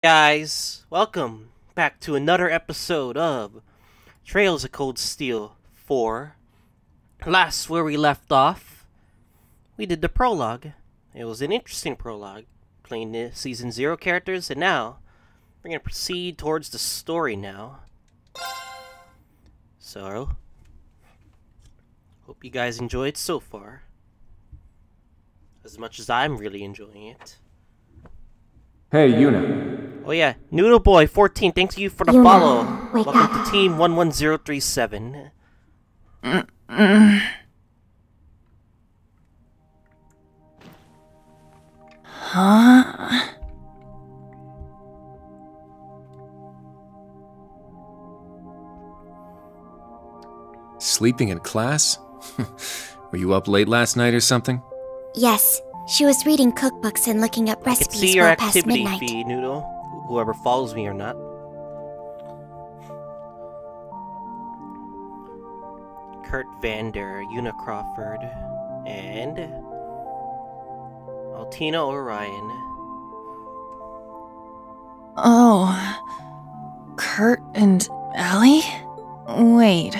Guys, welcome back to another episode of Trails of Cold Steel 4. Last where we left off, we did the prologue. It was an interesting prologue, playing the Season 0 characters, and now we're going to proceed towards the story now. So, hope you guys enjoyed so far, as much as I'm really enjoying it. Hey, Yuna. Oh yeah, Noodle Boy 14, thanks you for the Yuna, follow. wake Welcome up. to Team 11037. Huh? Sleeping in class? Were you up late last night or something? Yes, she was reading cookbooks and looking up I can recipes see your well past activity midnight. feed, Noodle. Whoever follows me or not. Kurt Vander, Una Crawford, and Altina Orion. Oh, Kurt and Ellie? Wait,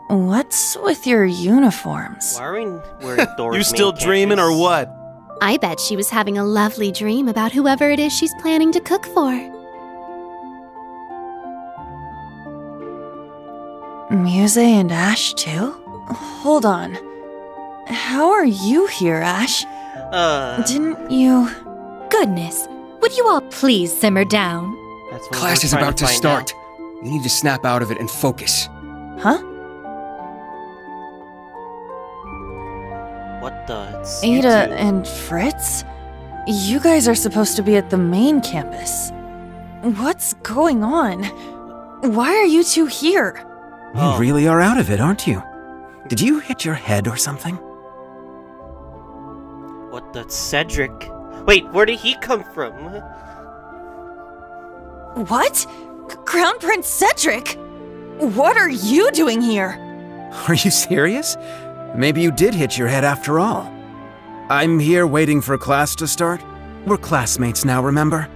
what's with your uniforms? Why are we wearing Dora's You still main dreaming or campus? what? I bet she was having a lovely dream about whoever it is she's planning to cook for. Muse and Ash too? Hold on. How are you here, Ash? Didn't you... Goodness, would you all please simmer down? That's what Class we're is trying about to find start. out. You need to snap out of it and focus. Huh? What the? It's you Ada two. and Fritz? You guys are supposed to be at the main campus. What's going on? Why are you two here? Oh. You really are out of it, aren't you? Did you hit your head or something? What the? Cedric? Wait, where did he come from? What? Crown Prince Cedric? What are you doing here? Are you serious? Maybe you did hit your head after all. I'm here waiting for class to start. We're classmates now, remember?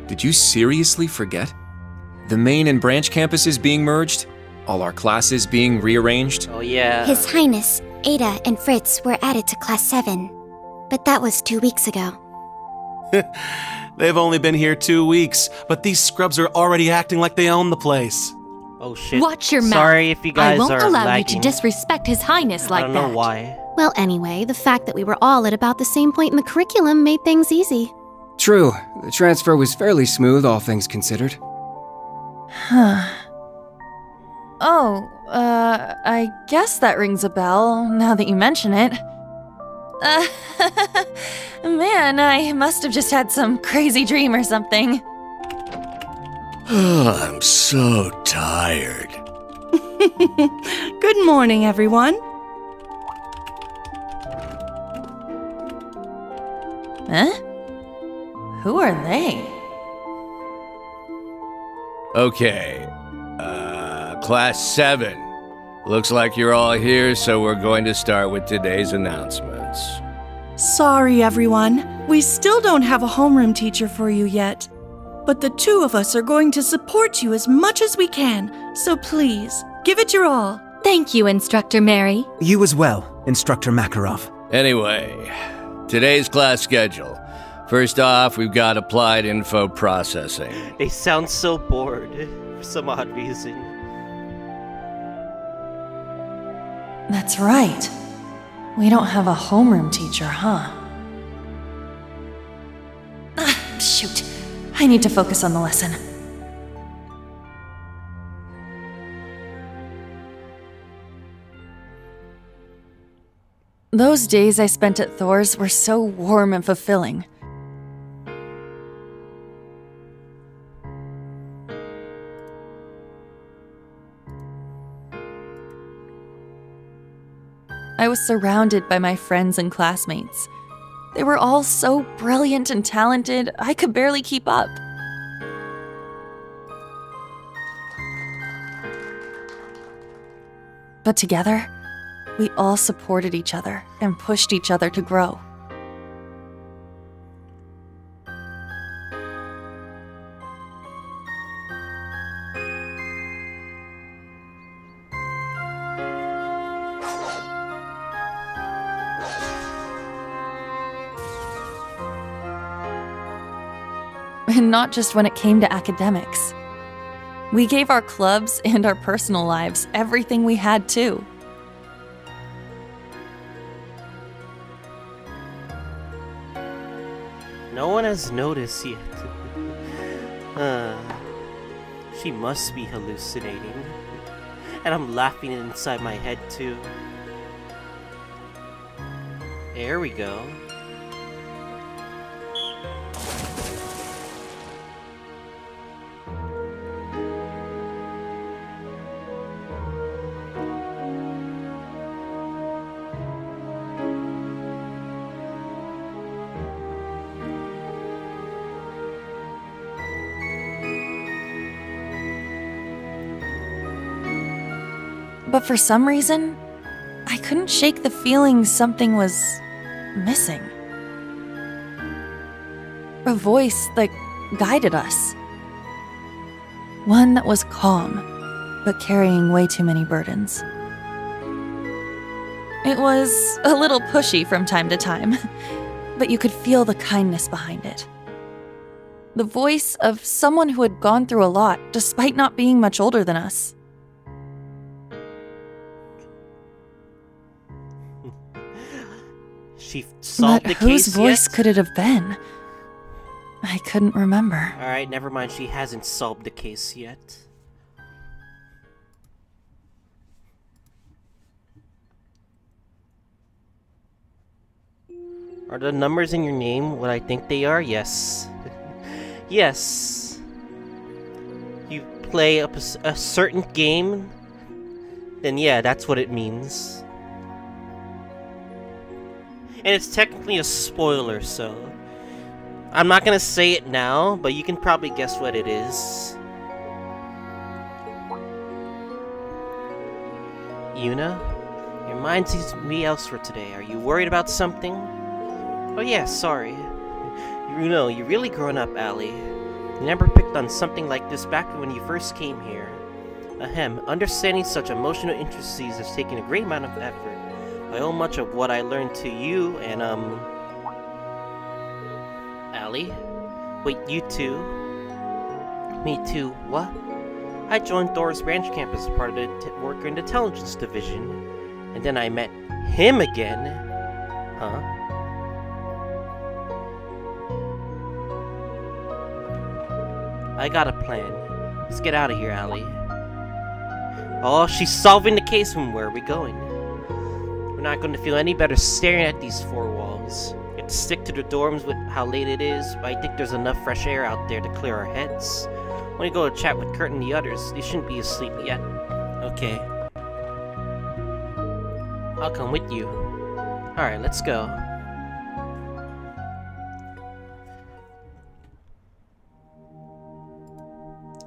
Did you seriously forget? The main and branch campuses being merged? All our classes being rearranged? Oh yeah. His Highness, Ada, and Fritz were added to Class 7. But that was 2 weeks ago. They've only been here 2 weeks, but these scrubs are already acting like they own the place. Oh shit. Watch your mouth. Sorry if you guys I won't are allow lagging. you to disrespect His Highness like I don't that. know why. Well, anyway, the fact that we were all at about the same point in the curriculum made things easy. True, the transfer was fairly smooth, all things considered. Huh. Oh, I guess that rings a bell, now that you mention it. Man, I must have just had some crazy dream or something. I'm so tired. Good morning, everyone. Huh? Who are they? Okay, Class 7. Looks like you're all here, so we're going to start with today's announcements. Sorry, everyone. We still don't have a homeroom teacher for you yet. But the two of us are going to support you as much as we can, so please, give it your all. Thank you, Instructor Mary. You as well, Instructor Makarov. Anyway, today's class schedule. First off, we've got applied info processing. They sound so bored for some odd reason. That's right. We don't have a homeroom teacher, huh? Shoot. I need to focus on the lesson. Those days I spent at Thor's were so warm and fulfilling. I was surrounded by my friends and classmates. They were all so brilliant and talented, I could barely keep up. But together, we all supported each other and pushed each other to grow. and not just when it came to academics. We gave our clubs and our personal lives everything we had, too. No one has noticed yet. She must be hallucinating. And I'm laughing inside my head too. There we go. But for some reason, I couldn't shake the feeling something was missing. A voice that guided us. One that was calm, but carrying way too many burdens. It was a little pushy from time to time, but you could feel the kindness behind it. The voice of someone who had gone through a lot, despite not being much older than us. She solved the case whose voice yet? could it have been? I couldn't remember. Alright, never mind. She hasn't solved the case yet. Are the numbers in your name what I think they are? Yes. Yes. You play a certain game, then yeah, that's what it means. And it's technically a spoiler, so I'm not gonna say it now, but you can probably guess what it is. Yuna, your mind seems to be elsewhere today. Are you worried about something? Oh yeah, sorry. You know, you're really grown up, Allie. You never picked on something like this back when you first came here. Ahem, understanding such emotional intricacies has taken a great amount of effort. I owe much of what I learned to you and, Allie? Wait, you too? Me too, what? I joined Thor's branch campus as part of the Worker and Intelligence Division. And then I met him again. Huh? I got a plan. Let's get out of here, Allie. Oh, she's solving the case. Where are we going? We're not going to feel any better staring at these four walls. We have to stick to the dorms with how late it is, but I think there's enough fresh air out there to clear our heads. When we go to chat with Kurt and the others, they shouldn't be asleep yet. Okay. I'll come with you. Alright, let's go.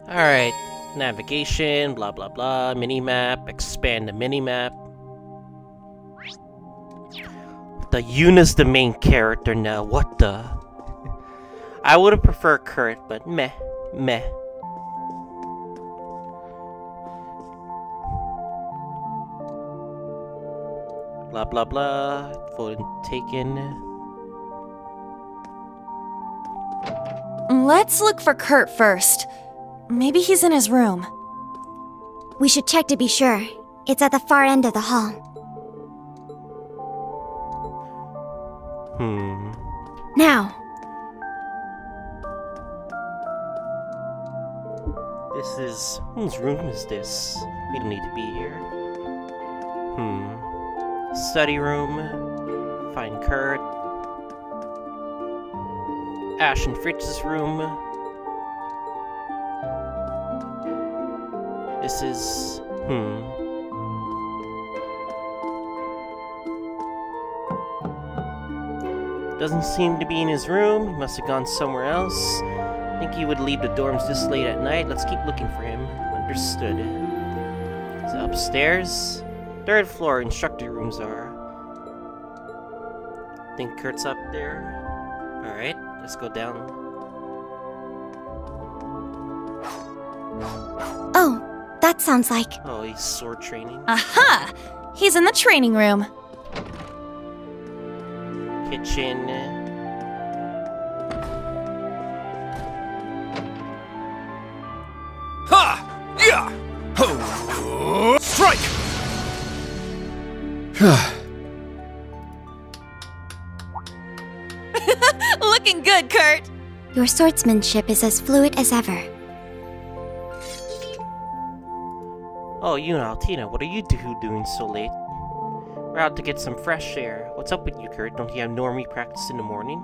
Alright, navigation, blah blah blah, minimap, expand the minimap. The Yuna's the main character now, what the? I would've preferred Kurt, but meh, meh. Blah blah blah, vote taken. Let's look for Kurt first. Maybe he's in his room. We should check to be sure. It's at the far end of the hall. Now. This is... whose room is this? We don't need to be here. Study room. Find Kurt. Ash and Fritz's room. This is... Doesn't seem to be in his room. He must have gone somewhere else. I think he would leave the dorms this late at night. Let's keep looking for him. Understood. Is it upstairs? Third floor, instructor rooms are. Think Kurt's up there. Alright, let's go down. Oh, that sounds like... Oh, he's sword training. Aha! He's in the training room. Kitchen. Looking good, Kurt! Your swordsmanship is as fluid as ever. Oh, Altina, what are you doing so late? We're out to get some fresh air. What's up with you, Kurt? Don't you have normie practice in the morning?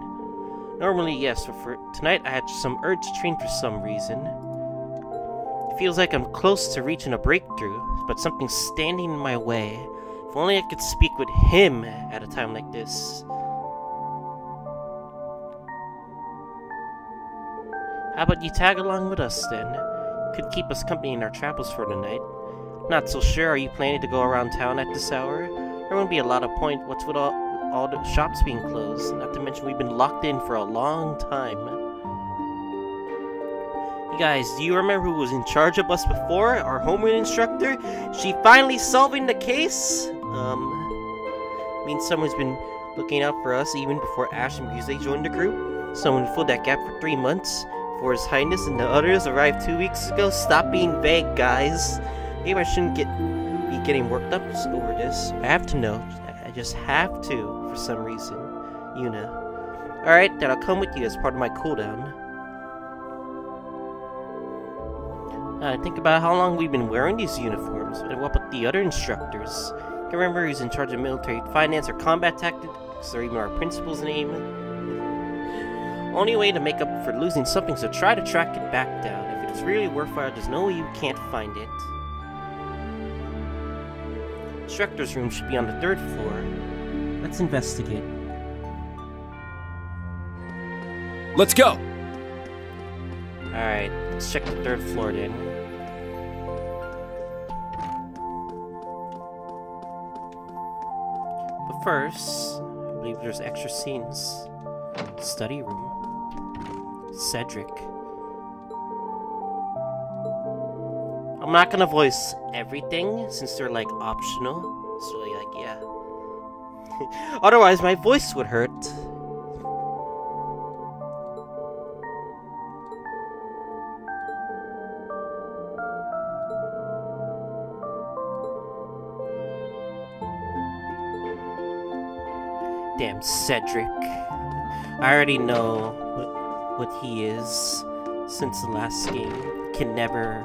Normally, yes, but for tonight I had some urge to train for some reason. It feels like I'm close to reaching a breakthrough, but something's standing in my way. If only I could speak with him at a time like this. How about you tag along with us then? Could keep us company in our travels for the night. Not so sure, are you planning to go around town at this hour? There won't be a lot of point, what's with all the shops being closed, not to mention we've been locked in for a long time. You guys, do you remember who was in charge of us before? Our homeroom instructor? She finally solving the case? Means someone's been looking out for us even before Ash and Muse joined the group? Someone filled that gap for 3 months? Before His Highness and the others arrived 2 weeks ago? Stop being vague, guys. Maybe I shouldn't be getting worked up over this. I have to know. I just have to, for some reason. Yuna. Alright, then I'll come with you as part of my cooldown. Think about how long we've been wearing these uniforms. And what about the other instructors? Can't remember who's in charge of military finance or combat tactics, or even our principal's name. Only way to make up for losing something, so try to track it back down. If it is really worthwhile, there's no way you can't find it. Instructor's room should be on the 3rd floor. Let's investigate. Let's go! Alright, let's check the 3rd floor then. But first, I believe there's extra scenes. Study room. Cedric. I'm not gonna voice everything since they're like optional. So like, yeah. Otherwise my voice would hurt. Damn Cedric. I already know what he is since the last game. Can never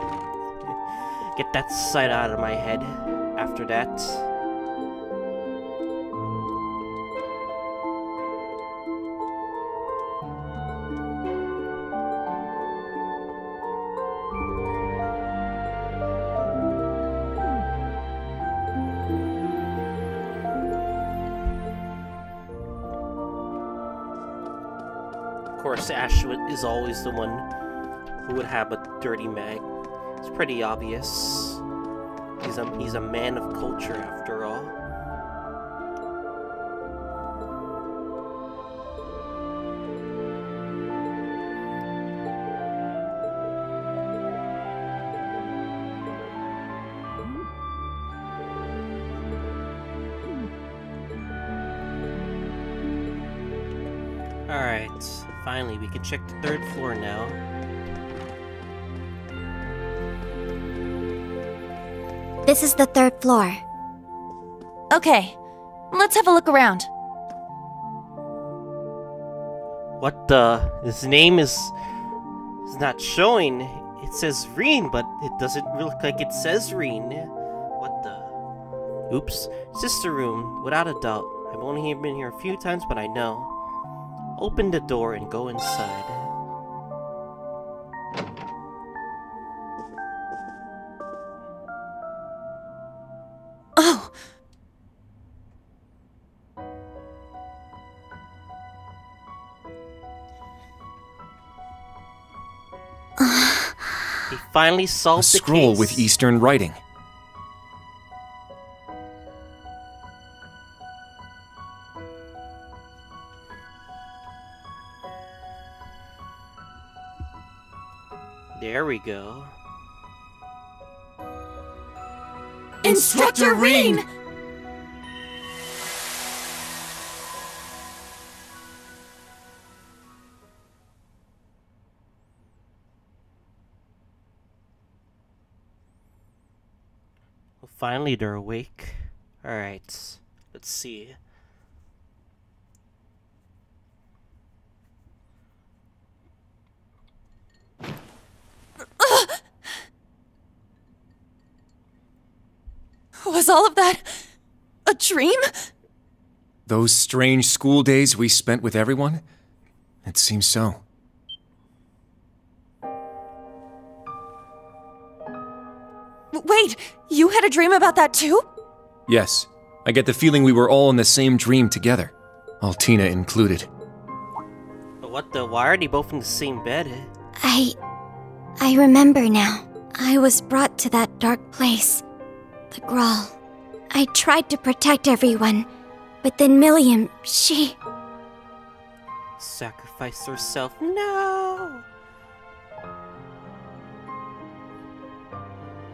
get that sight out of my head after that. Of course, Ash is always the one who would have a dirty mag. It's pretty obvious. He's a man of culture, after all. Alright, finally we can check the 3rd floor now. This is the 3rd floor. Okay, let's have a look around. What the? His name is not showing. It says Rean, but it doesn't look like it says Rean. What the? Oops. Sister room, without a doubt. I've only been here a few times, but I know. Open the door and go inside. Oh! He finally solved A the scroll case. with Eastern writing. There we go. Instructor Rean! Well, finally they're awake. Alright. Let's see. Was all of that a dream? Those strange school days we spent with everyone? It seems so. Wait, you had a dream about that too? Yes. I get the feeling we were all in the same dream together. Altina included. What the? Why are they both in the same bed? I remember now. I was brought to that dark place. The Gral. I tried to protect everyone, but then Milliam, she... Sacrificed herself. No!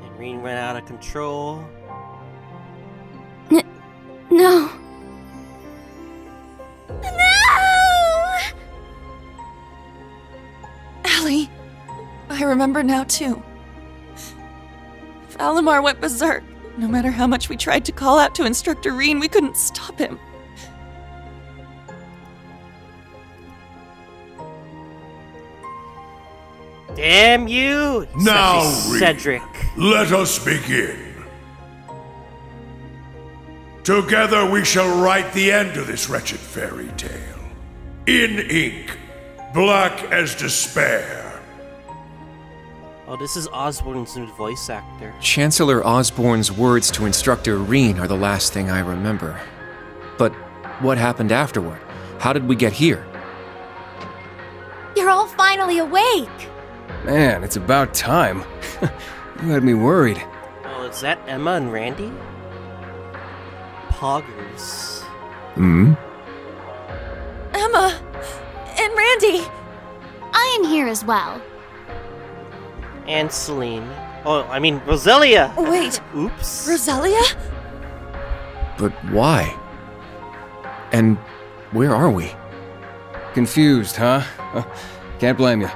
And Rean went out of control. No. No! Allie, I remember now too. Valimar went berserk. No matter how much we tried to call out to Instructor Rean, we couldn't stop him. Damn you! Now, Cedric. Let us begin. Together we shall write the end of this wretched fairy tale. In ink, black as despair. Oh, this is Osborne's new voice actor. Chancellor Osborne's words to Instructor Rean are the last thing I remember. But what happened afterward? How did we get here? You're all finally awake! Man, it's about time. You had me worried. Oh, is that Emma and Randy? Poggers. Emma! And Randy! I am here as well. And Celine. Oh, I mean, Roselia! Wait. Oops. Roselia? But why? And where are we? Confused, huh? Can't blame you.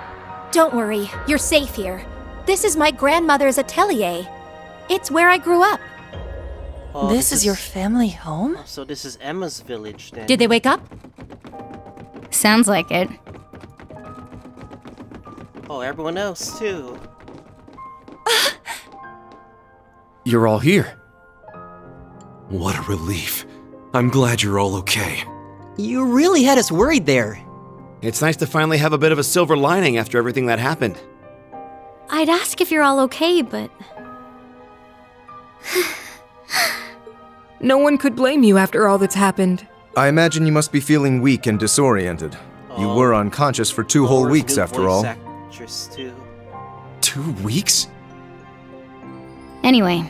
Don't worry, you're safe here. This is my grandmother's atelier. It's where I grew up. Oh, This is your family home? So this is Emma's village then. Did they wake up? Sounds like it. Oh, everyone else too. You're all here. What a relief. I'm glad you're all okay. You really had us worried there. It's nice to finally have a bit of a silver lining after everything that happened. I'd ask if you're all okay, but... No one could blame you after all that's happened. I imagine you must be feeling weak and disoriented. You were unconscious for 2 whole weeks after all. Too. 2 weeks? Anyway,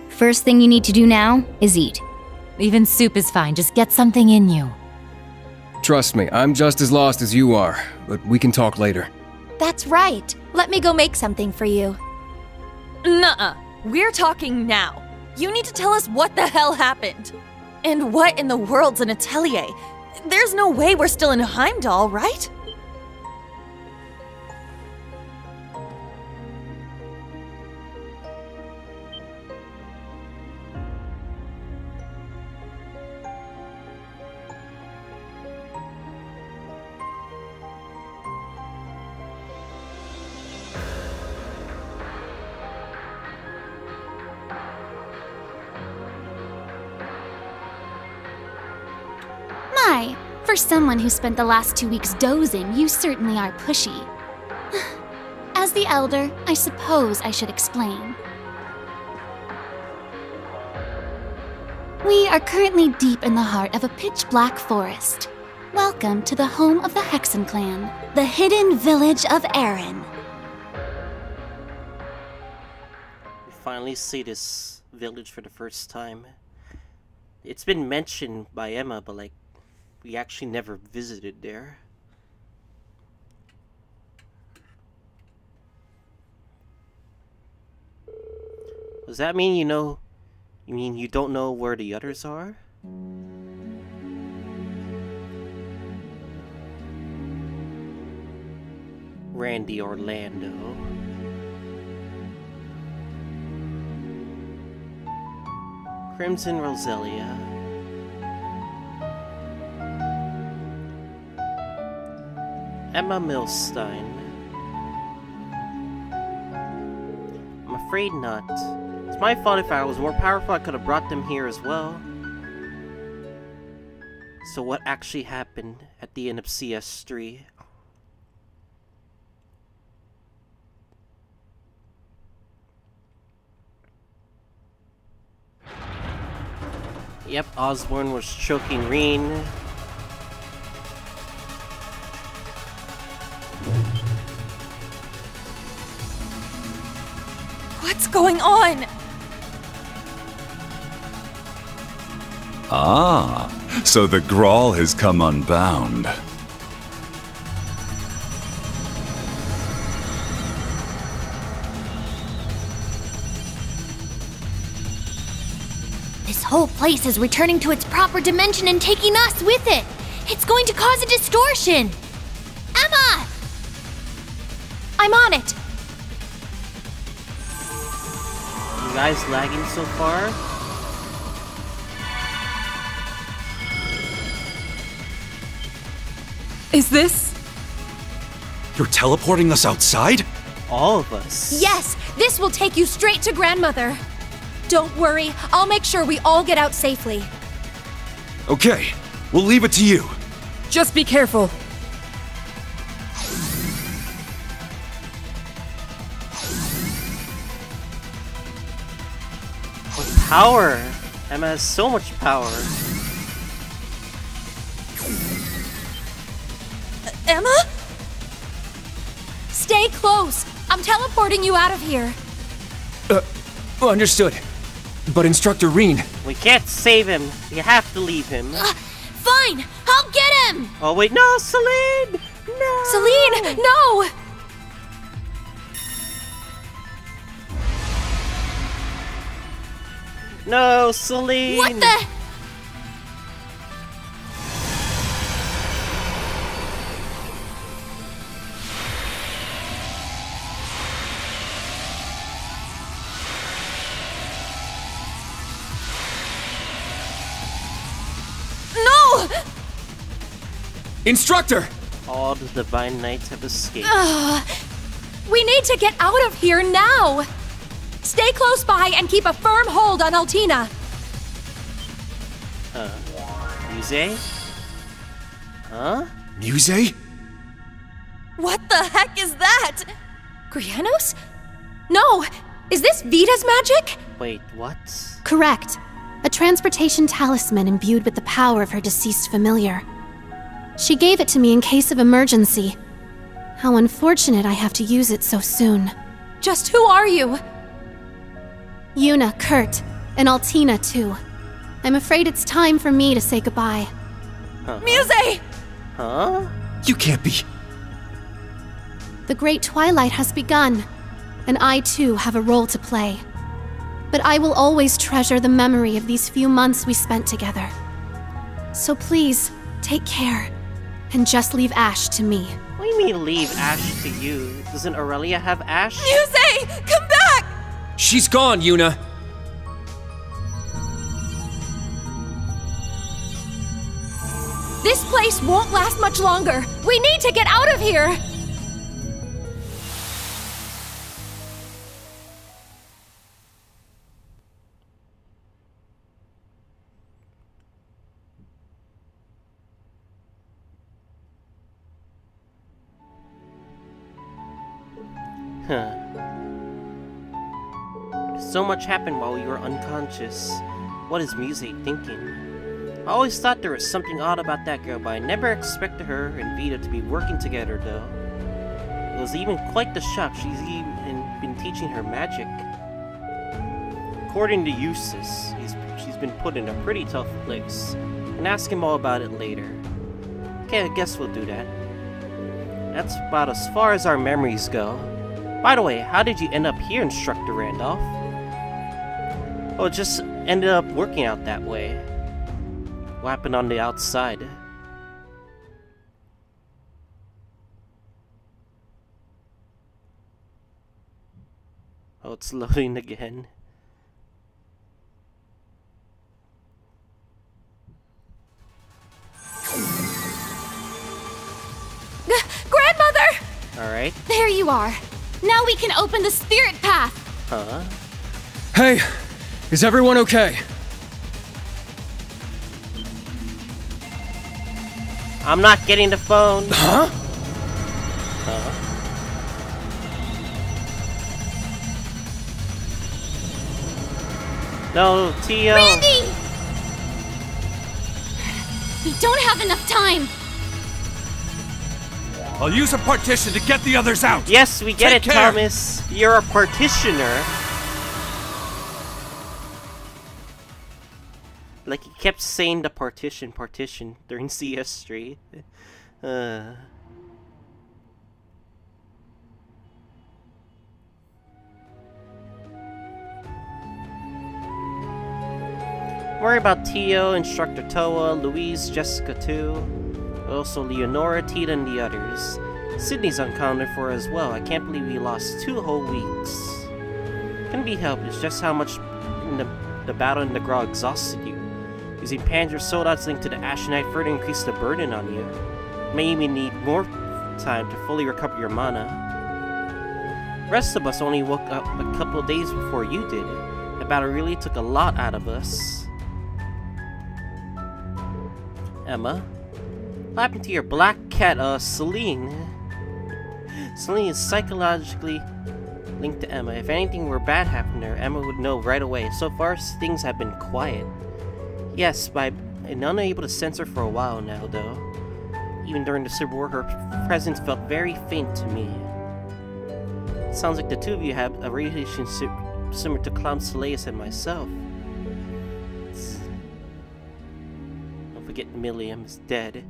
first thing you need to do now is eat. Even soup is fine, just get something in you. Trust me, I'm just as lost as you are, but we can talk later. That's right. Let me go make something for you. Nuh-uh. We're talking now. You need to tell us what the hell happened. And what in the world's an atelier? There's no way we're still in Heimdall, right? My, for someone who spent the last 2 weeks dozing, you certainly are pushy. As the elder, I suppose I should explain. We are currently deep in the heart of a pitch-black forest. Welcome to the home of the Hexen clan, the hidden village of Eryn. We finally see this village for the first time. It's been mentioned by Emma, but like, we actually never visited there. Does that mean you mean you don't know where the others are? Randy Orlando. Crimson Roselia. Emma Milstein. I'm afraid not. It's my fault. If I was more powerful, I could have brought them here as well. So what actually happened at the end of CS3? Yep, Osborne was choking Rean. What's going on? Ah, so the Gral has come unbound. This whole place is returning to its proper dimension and taking us with it. It's going to cause a distortion. Emma! I'm on it. You guys lagging so far? Is this? You're teleporting us outside? All of us. Yes, this will take you straight to Grandmother. Don't worry, I'll make sure we all get out safely. Okay, we'll leave it to you. Just be careful. With power! Emma has so much power. Emma? Stay close. I'm teleporting you out of here. Understood. But Instructor Rean... We can't save him. We have to leave him. Fine, I'll get him! Oh wait, no, Celine! No! Celine, no! No, Celine! What the? No! Instructor! All the Divine Knights have escaped. We need to get out of here now! Stay close by and keep a firm hold on Altina. Muse? Huh? Muse? What the heck is that? Grianos? No! Is this Vita's magic? Wait, what? Correct. A transportation talisman imbued with the power of her deceased familiar. She gave it to me in case of emergency. How unfortunate I have to use it so soon. Just who are you? Yuna, Kurt, and Altina too. I'm afraid it's time for me to say goodbye. Muse! Huh? You can't be... The Great Twilight has begun, and I too have a role to play. But I will always treasure the memory of these few months we spent together. So please, take care, and just leave Ash to me. What do you mean leave Ash to you? Doesn't Aurelia have Ash? Muse! Come back! She's gone, Yuna! This place won't last much longer. We need to get out of here! Huh. So much happened while we were unconscious. What is Muse thinking? I always thought there was something odd about that girl, but I never expected her and Vita to be working together, though. It was even quite the shock. She's even been teaching her magic. According to Eustace, she's been put in a pretty tough place. And ask him all about it later. Okay, I guess we'll do that. That's about as far as our memories go. By the way, how did you end up here, Instructor Randolph? Oh, it just ended up working out that way. What happened on the outside? Oh, it's loading again. Grandma! Alright. There you are. Now we can open the spirit path. Huh? Hey, is everyone okay? I'm not getting the phone. Huh? No, Tio. Randy! We don't have enough time. I'll use a partition to get the others out. Yes, we get Take it, care. Thomas. You're a partitioner. Like he kept saying the partition during CS3. Worry about Tio, Instructor Toa, Louise, Jessica too. Also Leonora, Tita, and the others. Sydney's unaccounted for as well. I can't believe we lost 2 whole weeks. Couldn't be helped, it's just how much in the battle in the Gral exhausted you. Using Panzer Soldats linked to the Ashenite further increased the burden on you. May even need more time to fully recover your mana. The rest of us only woke up a couple days before you did. The battle really took a lot out of us. Emma? What happened to your black cat, Celine? Celine is psychologically linked to Emma. If anything were bad happened to her, Emma would know right away. So far, things have been quiet. Yes, but I'm unable to sense her for a while now, though. Even during the Civil War, her presence felt very faint to me. It sounds like the two of you have a relationship similar to Clown Soleus and myself. Don't forget Milliam is dead.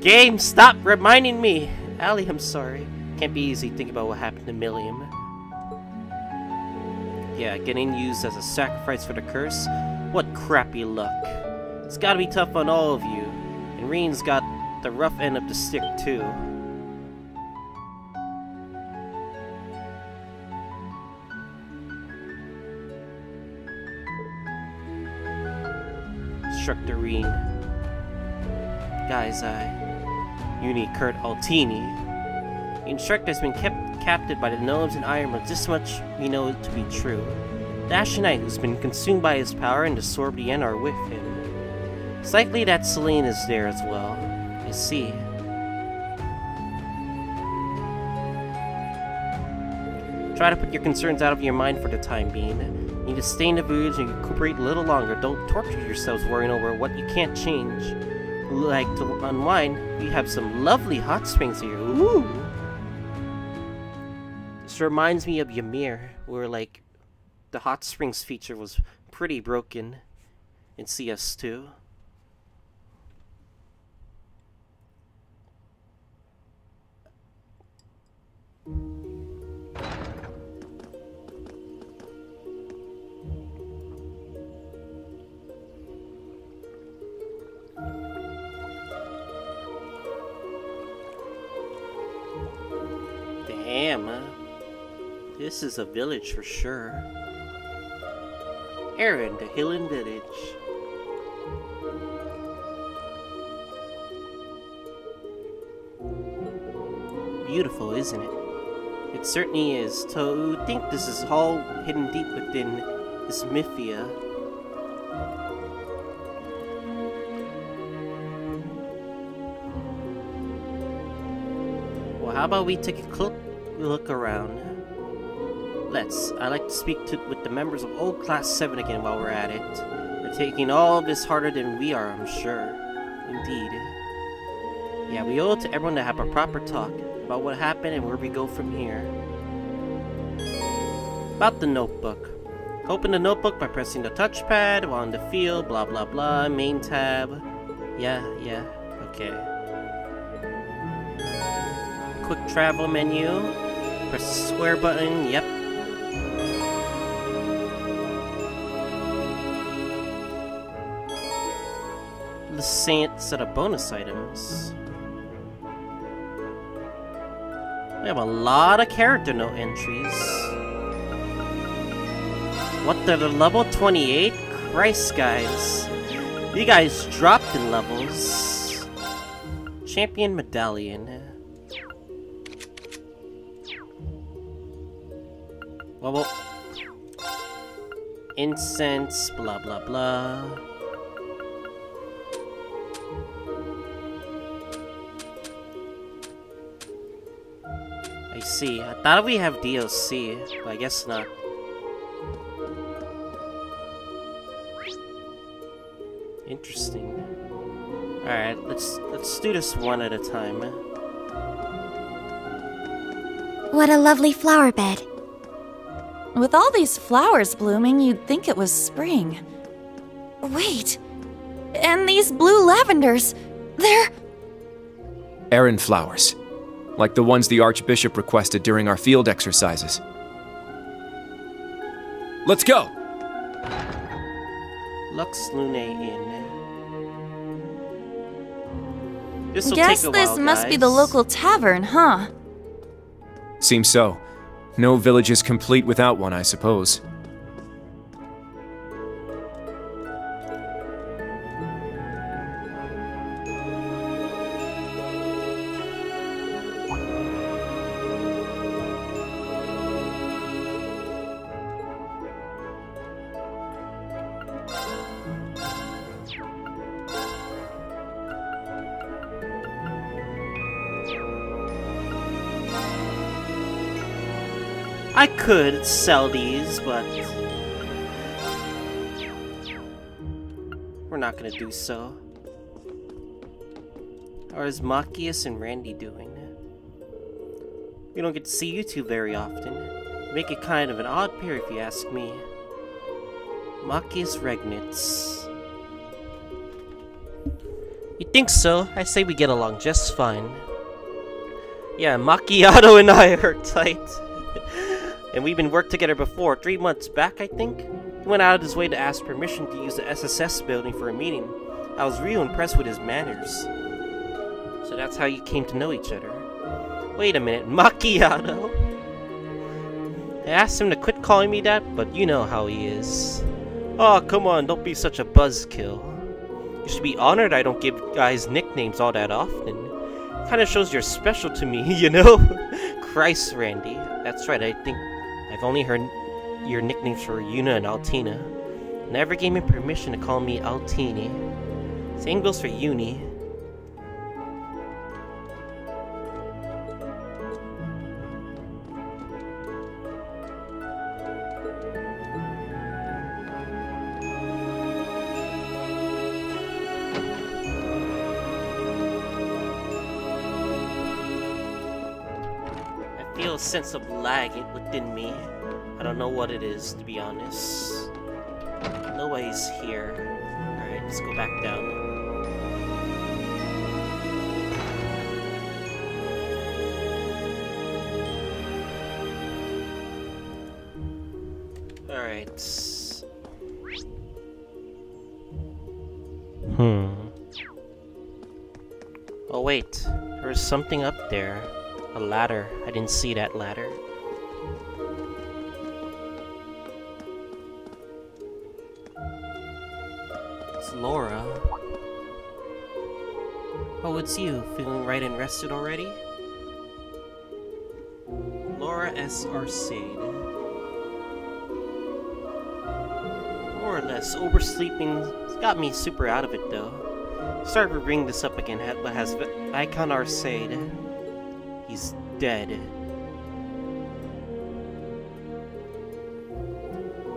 Game, stop reminding me! Allie, I'm sorry. Can't be easy thinking about what happened to Milliam. Yeah, getting used as a sacrifice for the curse? What crappy luck. It's gotta be tough on all of you. And Rean's got the rough end of the stick, too. Instructor Rean. Guys, Uni Kurt Altini. The instructor has been kept captive by the gnomes and Ironwood. This much we know to be true. The Ashenite who's been consumed by his power and absorbed the end are with him. It's likely that Celine is there as well. You see. Try to put your concerns out of your mind for the time being. You need to stay in the village and recuperate a little longer. Don't torture yourselves worrying over what you can't change. Like to unwind, we have some lovely hot springs here. Ooh! This reminds me of Ymir, where like the hot springs feature was pretty broken in CS2. Damn, this is a village for sure. Eryn, the Hillen Village. Beautiful, isn't it? It certainly is. To think this is all hidden deep within this Mythia. Well, how about we take a quick look around? I'd like to speak with the members of old Class 7 again while we're at it. They're taking all of this harder than we are, I'm sure. Indeed. Yeah, we owe it to everyone to have a proper talk about what happened and where we go from here. About the notebook. Open the notebook by pressing the touchpad while in the field, blah blah blah, main tab. Yeah, okay. Quick travel menu. Press the square button, yep. The set of bonus items. We have a lot of character note entries. What, they're level 28? Christ, guys. You guys dropped in levels. Champion Medallion. Well, incense, blah blah blah. I see. I thought we have DLC, but I guess not. Interesting. Alright, let's do this one at a time. What a lovely flower bed. With all these flowers blooming, you'd think it was spring. Wait. And these blue lavenders, they're... Eryn flowers. Like the ones the Archbishop requested during our field exercises. Let's go! Lux Lunae Inn. This'll Guess take a this while, must be the guys. local tavern, huh? Seems so. No village is complete without one, I suppose. I could sell these, but we're not gonna do so. How is Machias and Randy doing? We don't get to see you two very often. Make it kind of an odd pair if you ask me. Machias Regnitz. You think so? I say we get along just fine. Yeah, Macchiato and I are tight. And we've been working together before, 3 months back, I think? He went out of his way to ask permission to use the SSS building for a meeting. I was real impressed with his manners. So that's how you came to know each other. Wait a minute, Macchiato? I asked him to quit calling me that, but you know how he is. Oh, come on, don't be such a buzzkill. You should be honored I don't give guys nicknames all that often. Kinda shows you're special to me, you know? Christ, Randy. That's right, I think I've only heard your nicknames for Yuna and Altina. Never gave me permission to call me Altini. Same goes for Uni. I feel a sense of lag within me. I don't know what it is, to be honest. Nobody's here. Alright, let's go back down. Alright. Oh wait, there's something up there. A ladder. I didn't see that ladder. It's Laura. Oh, it's you. Feeling right and rested already? Laura S. Arcade. More or less, oversleeping got me super out of it though. Sorry for bringing this up again, but has Icon Arcade. He's dead.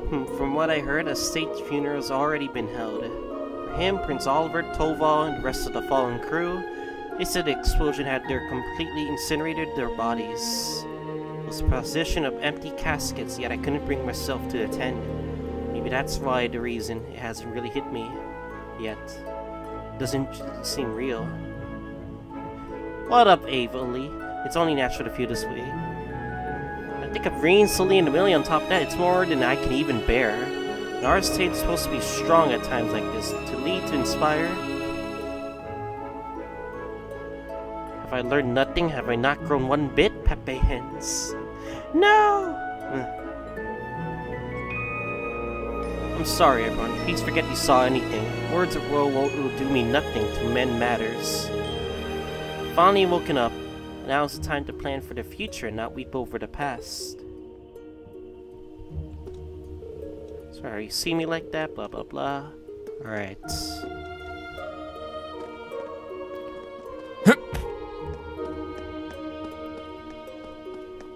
From what I heard, a state funeral has already been held. For him, Prince Oliver, Toval, and the rest of the fallen crew, they said the explosion had completely incinerated their bodies. It was a procession of empty caskets, yet I couldn't bring myself to attend. Maybe that's why the reason it hasn't really hit me yet. Doesn't seem real. What up, Avoli? It's only natural to feel this way. I think of Rean, Sully, and Amelia on top of that, it's more than I can even bear. And our state's supposed to be strong at times like this, to lead, to inspire. Have I learned nothing? Have I not grown one bit? Pepe Hens. No! I'm sorry, everyone. Please forget you saw anything. Words of woe will do me nothing to mend matters. Finally woken up. Now is the time to plan for the future and not weep over the past. Sorry, you see me like that? Blah, blah, blah. Alright.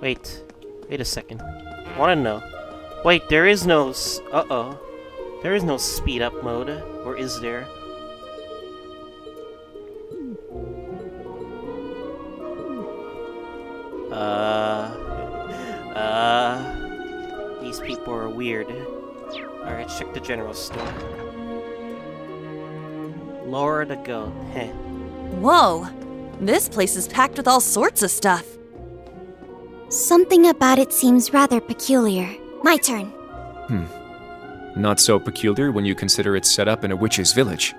Wait a second. I wanna know. Wait, there is no uh-oh. There is no speed up mode. Or is there? These people are weird. Alright, check the general store. Laura the goat. Heh. Whoa! This place is packed with all sorts of stuff. Something about it seems rather peculiar. My turn. Not so peculiar when you consider it's set up in a witch's village.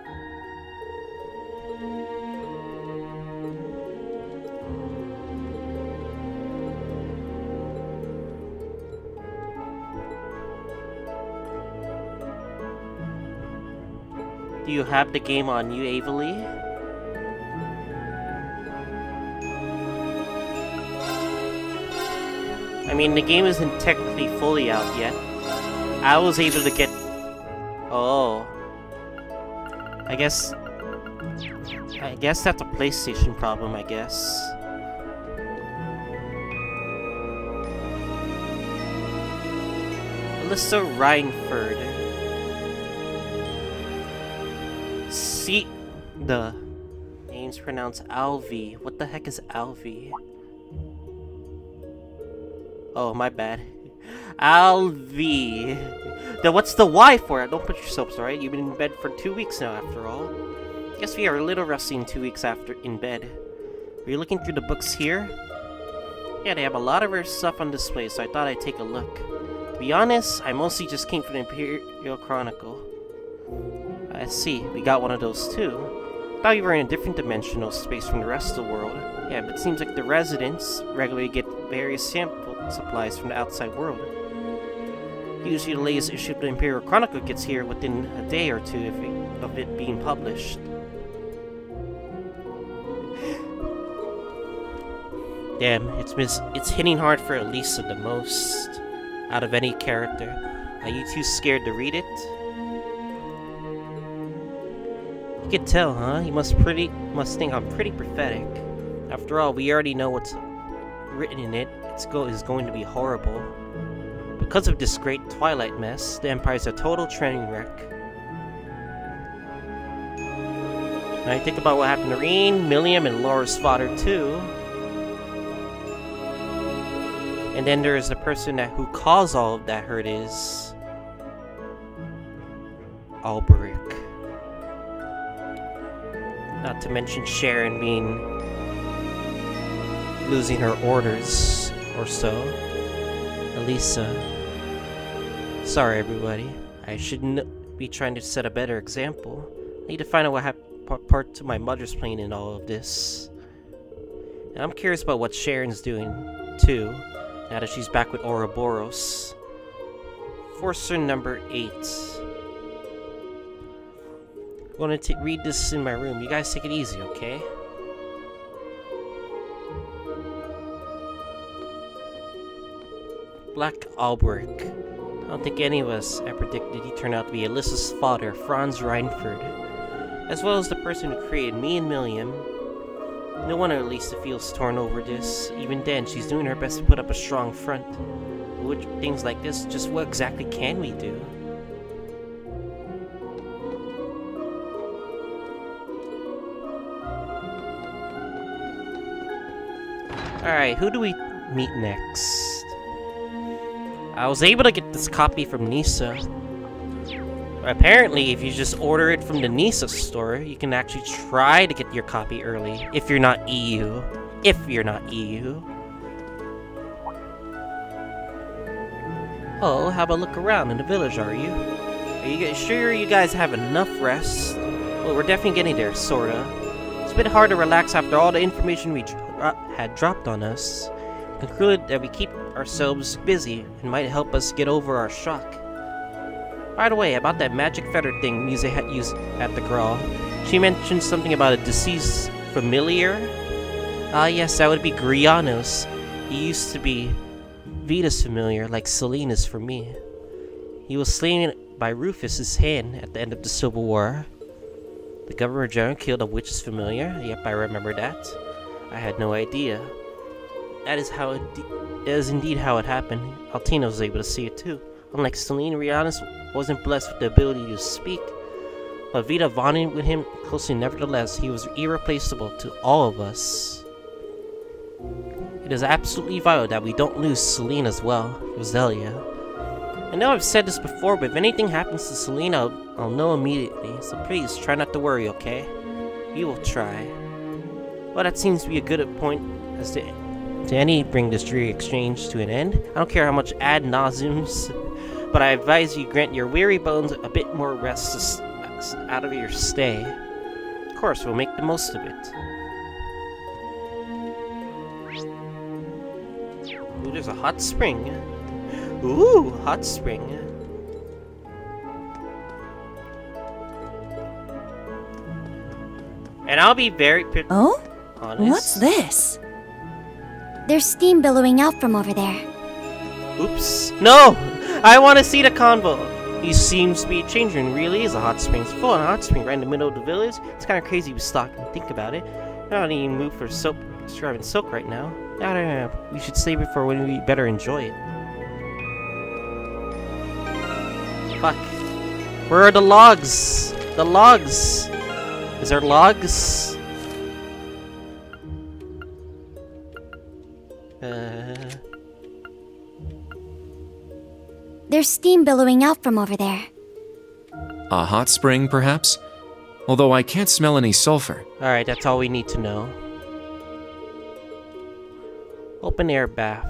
Do you have the game on you, Avery? I mean, the game isn't technically fully out yet. I was able to get... Oh. I guess that's a PlayStation problem, I guess. Alyssa Reinford. See, the name's pronounced Alvi. What the heck is Alvi? Oh, my bad. Alvi. Then what's the Y for it? Don't put yourselves, alright? You've been in bed for 2 weeks now, after all. Guess we are a little rusty in 2 weeks after in bed. Are you looking through the books here? Yeah, they have a lot of rare stuff on display, so I thought I'd take a look. To be honest, I mostly just came from the Imperial Chronicle. I see, we got one of those too. Thought you were in a different dimensional space from the rest of the world. Yeah, but it seems like the residents regularly get various sample supplies from the outside world. Usually the latest issue of the Imperial Chronicle gets here within a day or two of it being published. Damn, it's hitting hard for Elisa the most out of any character. Are you too scared to read it? You can tell, huh? You must think I'm pretty pathetic. After all, we already know what's written in it. It's going to be horrible. Because of this great Twilight mess, the Empire's a total train wreck. Now you think about what happened to Rean, Milliam, and Laura's father too. And then there is the person who caused all of that hurt is... Alberic. Not to mention Sharon losing her orders or so. Elisa. Sorry everybody. I shouldn't be trying to set a better example. I need to find out what part to my mother's playing in all of this. And I'm curious about what Sharon's doing too, now that she's back with Ouroboros. Forcer number 8. I'm going to read this in my room. You guys take it easy, okay? Black Alberic. I don't think any of us had predicted he'd turn out to be Alyssa's father, Franz Reinford, as well as the person who created me and Milliam. No wonder Elisa feels torn over this. Even then, she's doing her best to put up a strong front. With things like this, just what exactly can we do? Alright, who do we meet next? I was able to get this copy from Nisa. Apparently, if you just order it from the Nisa store, you can actually try to get your copy early, if you're not EU. If you're not EU. Oh, have a look around in the village, are you? Are you sure you guys have enough rest? Well, we're definitely getting there, sorta. It's a bit hard to relax after all the information we had dropped on us. Concluded that we keep ourselves busy and might help us get over our shock. By the way, about that magic feather thing Muse had used at the Gral, she mentioned something about a deceased familiar? Ah yes, that would be Grianos. He used to be Vita's familiar, like Selena's for me. He was slain by Rufus's hand at the end of the Civil War. The Governor General killed a witch's familiar. Yep, I remember that. I had no idea. That is how it is indeed how it happened. Altina was able to see it too. Unlike Celine, Rihanna wasn't blessed with the ability to speak. But Vita bonded with him closely. Nevertheless, he was irreplaceable to all of us. It is absolutely vital that we don't lose Celine as well, Roselia. I know I've said this before, but if anything happens to Celine, I'll know immediately. So please, try not to worry, okay? We will try. Well, that seems to be a good point as to any bring this dreary exchange to an end. I don't care how much ad nauseums, but I advise you grant your weary bones a bit more rest out of your stay. Of course, we'll make the most of it. Ooh, there's a hot spring. Ooh, hot spring. And I'll be very honest. What's this? There's steam billowing out from over there. Oops. No! I want to see the convo! He seems to be changing. Really is a hot spring. It's full on a hot spring right in the middle of the village. It's kind of crazy to stop and think about it. I don't even move for soap, scrubbing silk right now. No. We should save it for when we better enjoy it. Fuck. Where are the logs? The logs! Is there logs? There's steam billowing out from over there. A hot spring, perhaps? Although I can't smell any sulfur. Alright, that's all we need to know. Open air bath.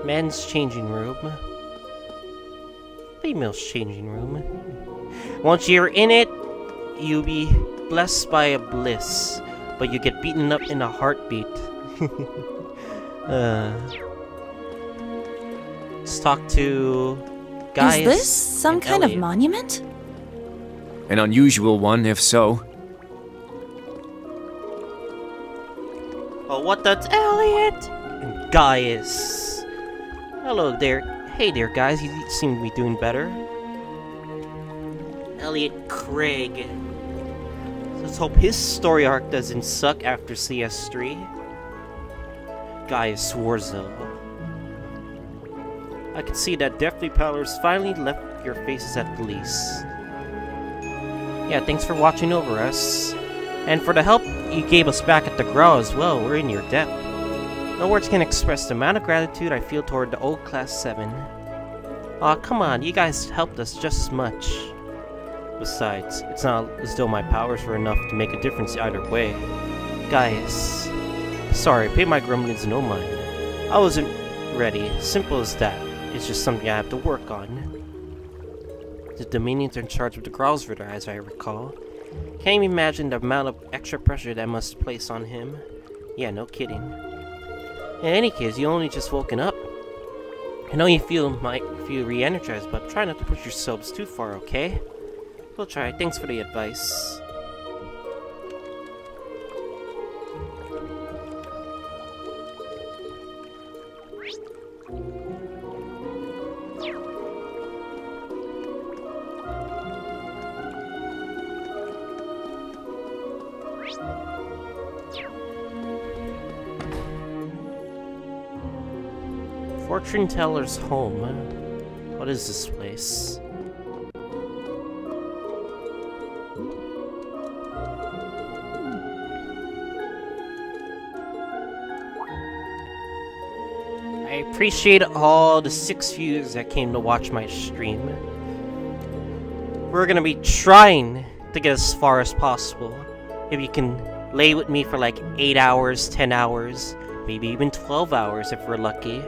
Men's changing room. Female's changing room. Once you're in it, you'll be blessed by a bliss, but you get beaten up in a heartbeat. Let's talk to Gaius. Is this some kind of monument? An unusual one, if so. Oh, what that's Elliot and Gaius. Hello there. Hey there, guys. You seem to be doing better. Elliot Craig. Let's hope his story arc doesn't suck after CS3. Gaius Warzo. I can see that Deathly Pallors finally left your faces at the least. Yeah, thanks for watching over us. And for the help you gave us back at the Gral as well. We're in your debt. No words can express the amount of gratitude I feel toward the old Class VII. Aw, come on, you guys helped us just as much. Besides, it's not as though my powers were enough to make a difference either way. Gaius. Sorry, pay my grumblings no mind. I wasn't ready. Simple as that. It's just something I have to work on. The Dominions are in charge of the Gralsritter, as I recall. Can't even imagine the amount of extra pressure that must place on him. Yeah, no kidding. In any case, you only just woken up. I know you might feel re-energized, but try not to push yourselves too far, okay? We'll try. Thanks for the advice. Fortune Teller's home. What is this place? I appreciate all the 6 viewers that came to watch my stream. We're gonna be trying to get as far as possible. If you can lay with me for like 8 hours, 10 hours, maybe even 12 hours if we're lucky.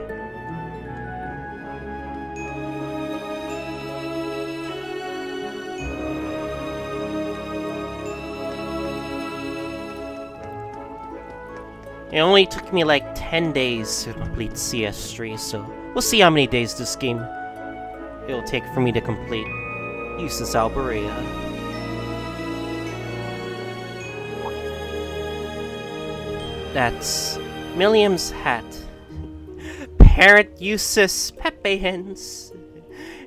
It only took me like 10 days to complete CS3, so we'll see how many days this game it'll take for me to complete. Useless Alberea. That's Milliam's hat. parent Eustace Pepe Hens.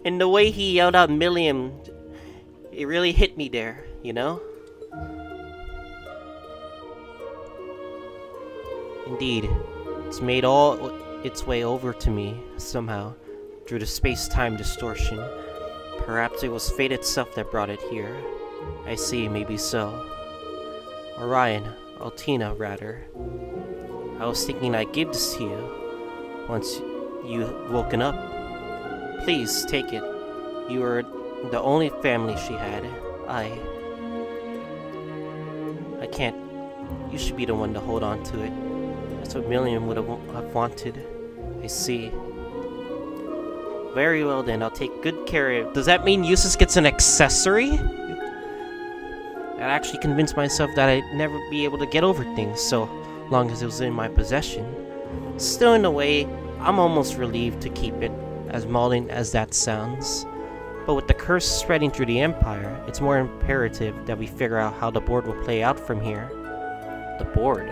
And the way he yelled out Milliam, it really hit me there, you know? Indeed, it's made all its way over to me, somehow, through the space-time distortion. Perhaps it was fate itself that brought it here. I see, maybe so. Orion, Altina, rather. I was thinking I'd give this to you, once you woken up. Please, take it. You were the only family she had. I can't. You should be the one to hold on to it. That's what Milliam would have wanted. I see. Very well then, I'll take good care of it. Does that mean Eustace gets an accessory? I actually convinced myself that I'd never be able to get over things so long as it was in my possession. Still, in a way, I'm almost relieved to keep it, as maudlin as that sounds. But with the curse spreading through the Empire, it's more imperative that we figure out how the board will play out from here. The board?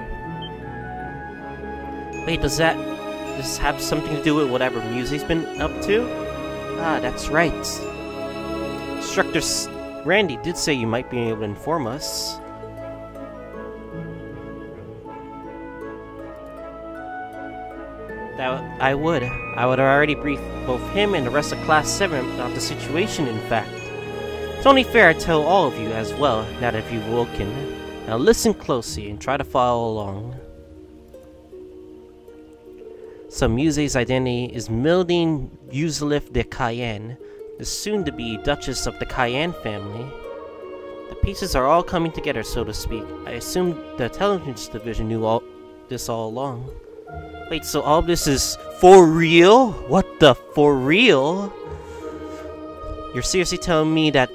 Wait, does this have something to do with whatever Musei's been up to? Ah, that's right. Instructor Randy did say you might be able to inform us. I would have already briefed both him and the rest of Class 7 about the situation, in fact. It's only fair I tell all of you as well, now that you've woken. Now listen closely and try to follow along. So Musei's identity is Mildine Uzalith de Cayenne, the soon-to-be Duchess of the Cayenne family. The pieces are all coming together, so to speak. I assume the intelligence division knew this all along. Wait, so all this is for real? What the for real? You're seriously telling me that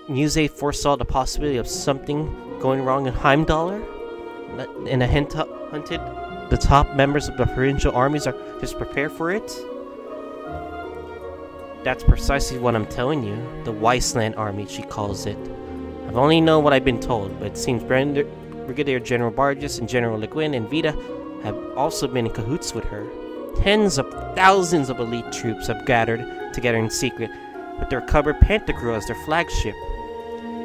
Musei foresaw the possibility of something going wrong in Heimdallr? And hunted the top members of the provincial armies are just prepared for it? That's precisely what I'm telling you. The Wasteland Army, she calls it. I've only known what I've been told, but it seems Brigadier General Barges and General Le Guin and Vita have also been in cahoots with her. Tens of thousands of elite troops have gathered together in secret, with their recovered Pantagruel as their flagship.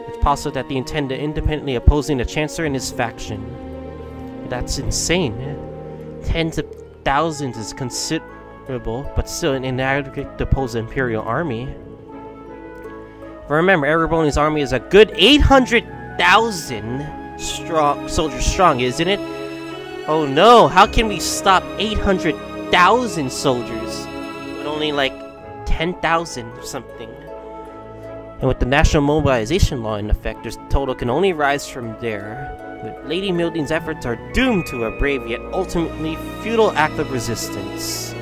It's possible that they intend to independently opposing the Chancellor and his faction. That's insane. Tens of thousands is considerable, but still an inadequate to oppose the Imperial Army. If I remember, Ereboni's army is a good 800,000 soldiers strong, isn't it? Oh no, how can we stop 800,000 soldiers with only like 10,000 or something? And with the national mobilization law in effect, their total can only rise from there. But Lady Mildine's efforts are doomed to a brave yet ultimately futile act of resistance.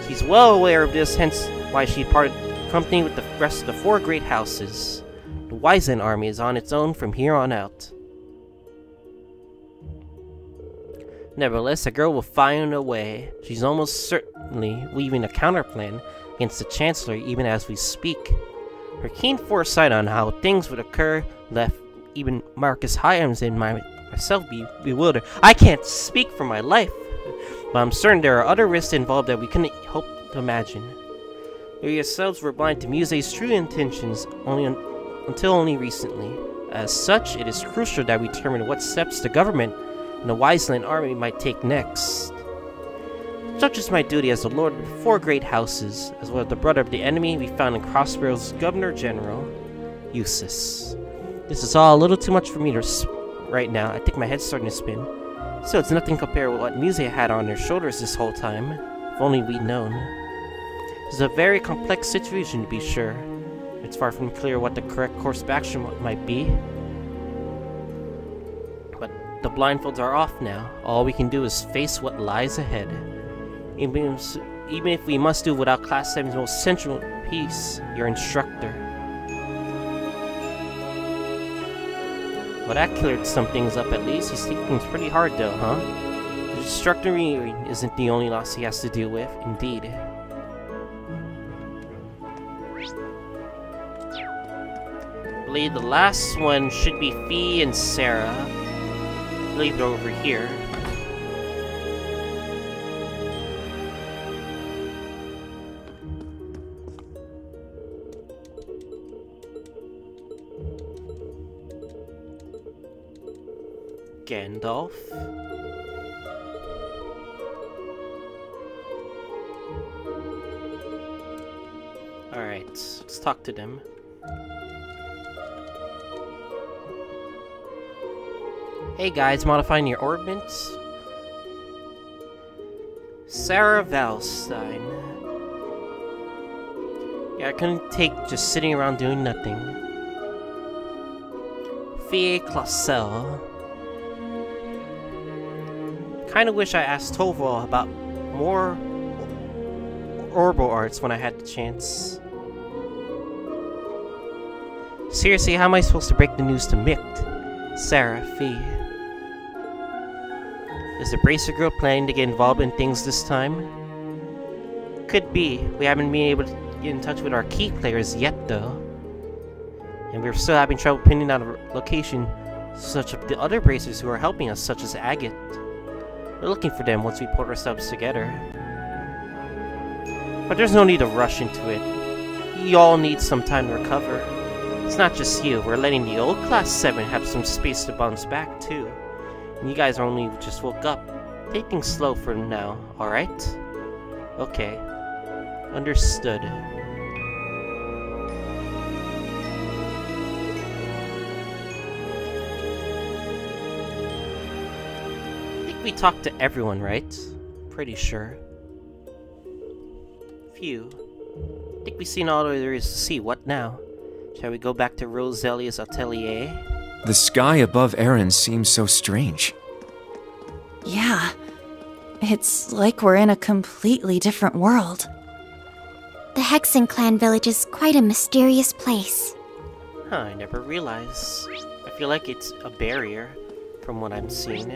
She's well aware of this, hence why she parted company with the rest of the 4 great houses. The Wizen army is on its own from here on out. Nevertheless, the girl will find a way. She's almost certainly weaving a counterplan against the Chancellor even as we speak. Her keen foresight on how things would occur left even Marcus Hyams and myself bewildered. I can't speak for my life, but I'm certain there are other risks involved that we couldn't hope to imagine. We yourselves were blind to Musei's true intentions until only recently. As such, it is crucial that we determine what steps the government and the Wiseland army might take next. Such is my duty as the lord of the 4 great houses, as well as the brother of the enemy we found in Crossboro's Governor General, Eustace. This is all a little too much for me right now. I think my head's starting to spin. Still, it's nothing compared with what Musei had on their shoulders this whole time. If only we'd known. It's a very complex situation, to be sure. It's far from clear what the correct course of action might be. But the blindfolds are off now. All we can do is face what lies ahead. Even if we must do without Class 7's most central piece, your instructor. Well, that cleared some things up at least. He's taking things pretty hard though, huh? The instructor Rean isn't the only loss he has to deal with, indeed. I believe the last one should be Fee and Sarah. I believe they're over here. Gandalf. Alright, let's talk to them. Hey guys, modifying your ordnance? Sarah Valstein. Yeah, I couldn't take just sitting around doing nothing. Fie Clausel. Kinda wish I asked Toval about more Orbo arts when I had the chance. Seriously, how am I supposed to break the news to Mick? Sarah, Fie. Is the Bracer Girl planning to get involved in things this time? Could be. We haven't been able to get in touch with our key players yet, though. And we're still having trouble pinning out a location such of the other Bracers who are helping us, such as Agate. We're looking for them once we put ourselves together. But there's no need to rush into it. You all need some time to recover. It's not just you. We're letting the old Class VII have some space to bounce back, too. And you guys only just woke up. Take things slow for now, alright? Okay. Understood. I think we talked to everyone, right? Pretty sure. Phew. I think we've seen all there is to see. What now? Shall we go back to Roselia's atelier? The sky above Eryn seems so strange. Yeah. It's like we're in a completely different world. The Hexen clan village is quite a mysterious place. Huh, I never realized. I feel like it's a barrier from what I'm seeing.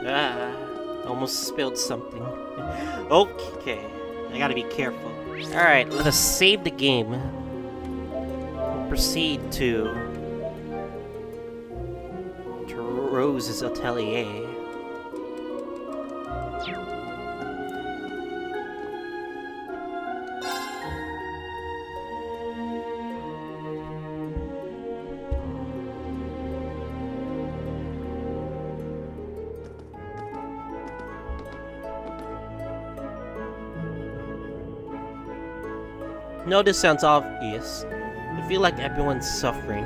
Ah, almost spilled something. Okay, I gotta be careful. Alright, let us save the game. We'll proceed to Rose's atelier. No, this sounds obvious. I feel like everyone's suffering.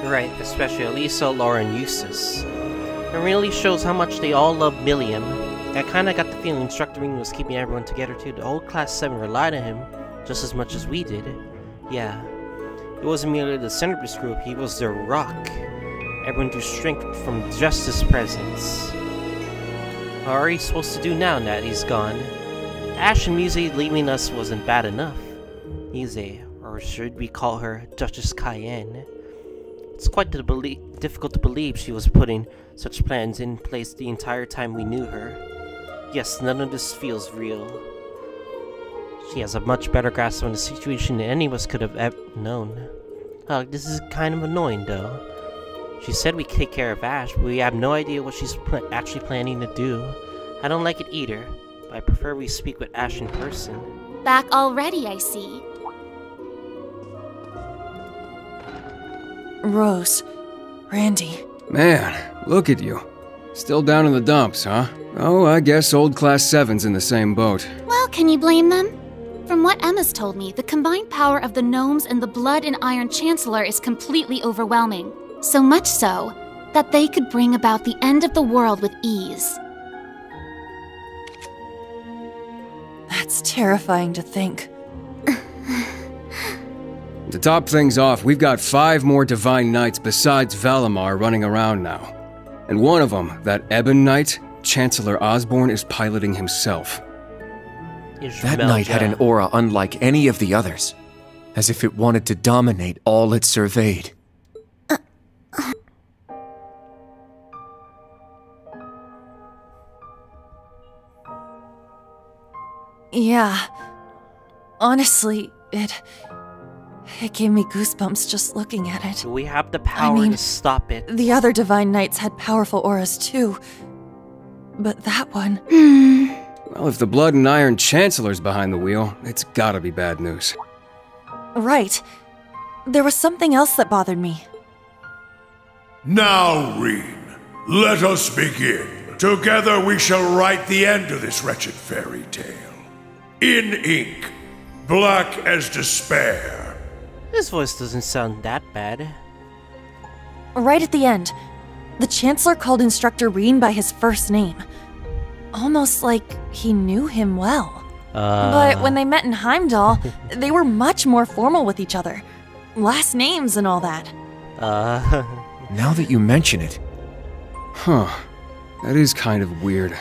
Right, especially Elisa, Laura, and Eustace. It really shows how much they all love Milliam. I kinda got the feeling Instructor Rean was keeping everyone together too. The old Class VII relied on him just as much as we did. Yeah, it wasn't merely the center of this group, he was their rock. Everyone drew strength from just his presence. What are you supposed to do now that he's gone? Ash and Musée leaving us wasn't bad enough. Musée, or should we call her Duchess Cayenne? It's quite difficult to believe she was putting such plans in place the entire time we knew her. Yes, none of this feels real. She has a much better grasp on the situation than any of us could have ever known. This is kind of annoying though. She said we take care of Ash, but we have no idea what she's actually planning to do. I don't like it either. But I prefer we speak with Ash in person. Back already, I see. Rose. Randy. Man, look at you. Still down in the dumps, huh? Oh, I guess old Class VII's in the same boat. Well, can you blame them? From what Emma's told me, the combined power of the gnomes and the Blood and Iron Chancellor is completely overwhelming. So much so, that they could bring about the end of the world with ease. That's terrifying to think. To top things off, we've got 5 more Divine Knights besides Valimar running around now. And one of them, that Ebon Knight, Chancellor Osborne is piloting himself. That knight had an aura unlike any of the others, as if it wanted to dominate all it surveyed. Yeah. Honestly, it gave me goosebumps just looking at it. We have the power to stop it. The other Divine Knights had powerful auras too. But that one... Well, if the Blood and Iron Chancellor's behind the wheel, it's gotta be bad news. Right. there was something else that bothered me. Now, Rean, let us begin. Together we shall write the end of this wretched fairy tale. In ink, black as despair. His voice doesn't sound that bad. Right at the end, the Chancellor called Instructor Rean by his first name. Almost like he knew him well. But when they met in Heimdall, they were much more formal with each other. Last names and all that. Now that you mention it. Huh. That is kind of weird.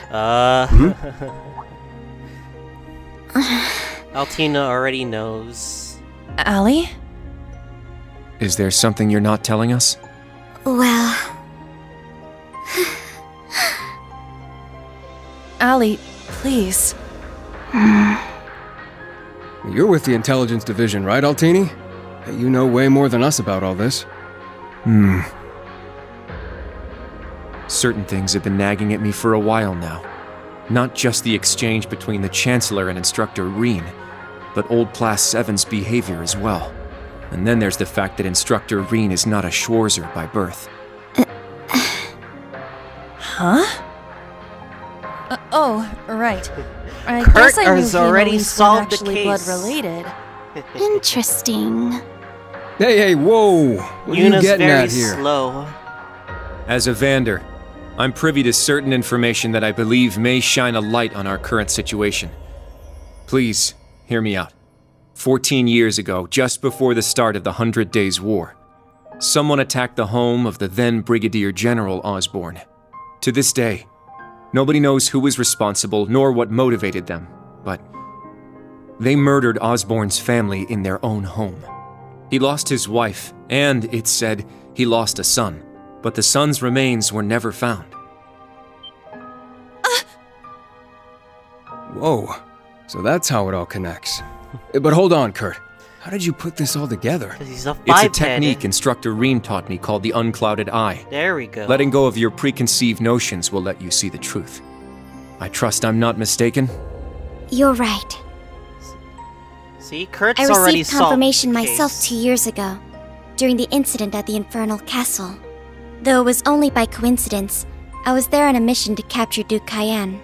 Altina already knows. Allie? Is there something you're not telling us? Well... Allie, please. You're with the Intelligence Division, right, Altini? You know way more than us about all this. Certain things have been nagging at me for a while now. Not just the exchange between the Chancellor and Instructor Rean, but old Class VII's behavior as well. And then there's the fact that Instructor Rean is not a Schwarzer by birth. Huh? Oh, right. I Kurt guess I knew has he and already Elise solved weren't the actually case. blood-related. Interesting. Hey, whoa! What are you Yuna's getting very at here? slow. As a Vander, I'm privy to certain information that I believe may shine a light on our current situation. Please, hear me out. 14 years ago, just before the start of the 100 Days War, someone attacked the home of the then Brigadier General Osborn. To this day, nobody knows who was responsible nor what motivated them, but they murdered Osborn's family in their own home. He lost his wife, and, it's said, he lost a son, but the son's remains were never found. Whoa. So that's how it all connects. But hold on, Kurt. How did you put this all together? He's a It's a five-head. technique Instructor Rean taught me called the unclouded eye. There we go. Letting go of your preconceived notions will let you see the truth. I trust I'm not mistaken? You're right. See, Kurt's I already received solved confirmation the myself case. 2 years ago, during the incident at the Infernal Castle. Though it was only by coincidence, I was there on a mission to capture Duke Cayenne.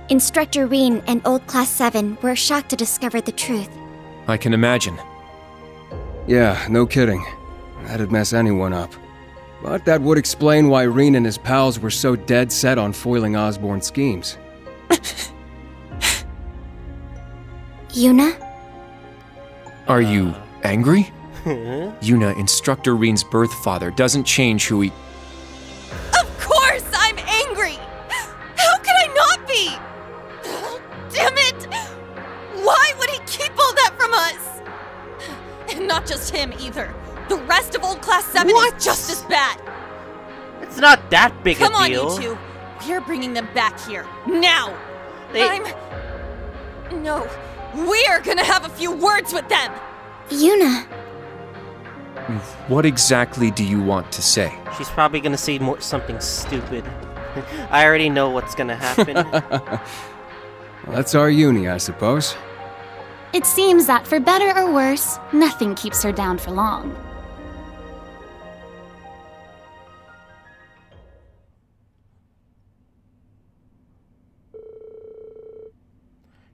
Instructor Rean and Old Class VII were shocked to discover the truth. I can imagine. Yeah, no kidding. That'd mess anyone up. But that would explain why Rean and his pals were so dead set on foiling Osborn's schemes. Yuna? Are you angry? Yuna, Instructor Rean's birth father, doesn't change who he... Of course I'm angry! How could I not be? Damn it! Why would he keep all that from us? And not just him either. The rest of Old Class VII is just as bad. It's not that big Come a on, deal. you two. We're bringing them back here. Now! No. We're gonna have a few words with them! Yuna. What exactly do you want to say? She's probably gonna say something stupid. I already know what's gonna happen. Well, that's our uni, I suppose. It seems that, for better or worse, nothing keeps her down for long.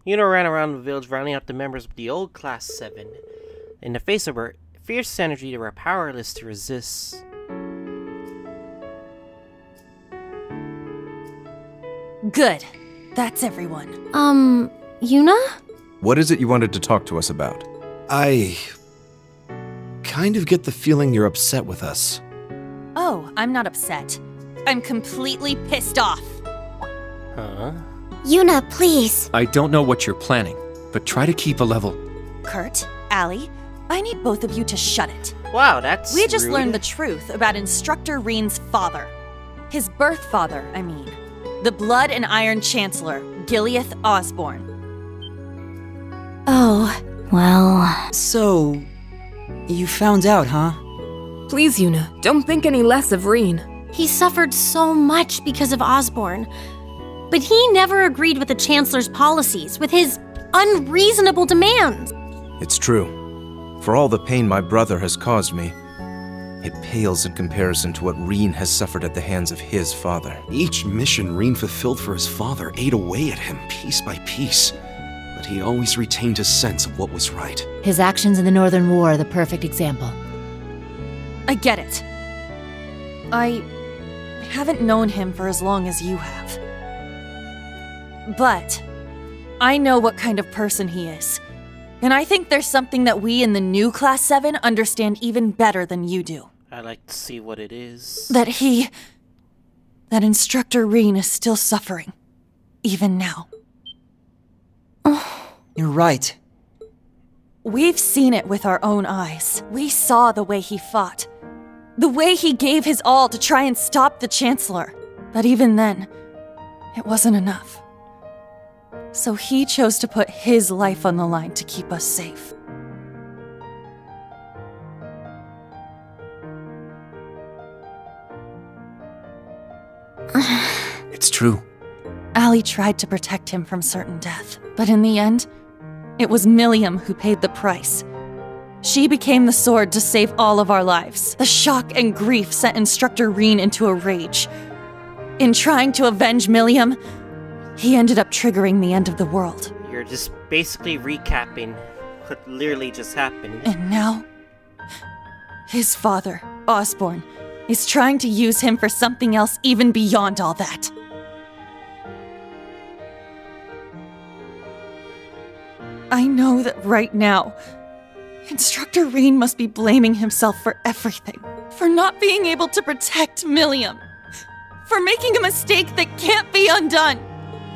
Yuna ran around the village rounding out the members of the old Class VII. In the face of her fierce energy, they were powerless to resist. Good. That's everyone. Yuna? What is it you wanted to talk to us about? I kind of get the feeling you're upset with us. Oh, I'm not upset. I'm completely pissed off. Huh? Yuna, please. I don't know what you're planning, but try to keep a level. Kurt, Allie, I need both of you to shut it. Wow, that's We just rude. learned the truth about Instructor Rean's father. His birth father, I mean. The Blood and Iron Chancellor, Gileath Osborn. Oh, well... So, you found out, huh? Please, Yuna, don't think any less of Rean. He suffered so much because of Osborn. But he never agreed with the Chancellor's policies, with his unreasonable demands. It's true. For all the pain my brother has caused me, it pales in comparison to what Rean has suffered at the hands of his father. Each mission Rean fulfilled for his father ate away at him piece by piece, but he always retained his sense of what was right. His actions in the Northern War are the perfect example. I get it. I haven't known him for as long as you have. But I know what kind of person he is. And I think there's something that we in the new Class 7 understand even better than you do. I'd like to see what it is. That Instructor Rean is still suffering. Even now. You're right. We've seen it with our own eyes. We saw the way he fought. The way he gave his all to try and stop the Chancellor. But even then, it wasn't enough. So he chose to put his life on the line to keep us safe. It's true. Allie tried to protect him from certain death, but in the end, it was Milliam who paid the price. She became the sword to save all of our lives. The shock and grief sent Instructor Rean into a rage. In trying to avenge Milliam, he ended up triggering the end of the world. You're just basically recapping what literally just happened. And now, his father, Osborne, is trying to use him for something else even beyond all that. I know that right now, Instructor Rean must be blaming himself for everything. For not being able to protect Milliam. For making a mistake that can't be undone.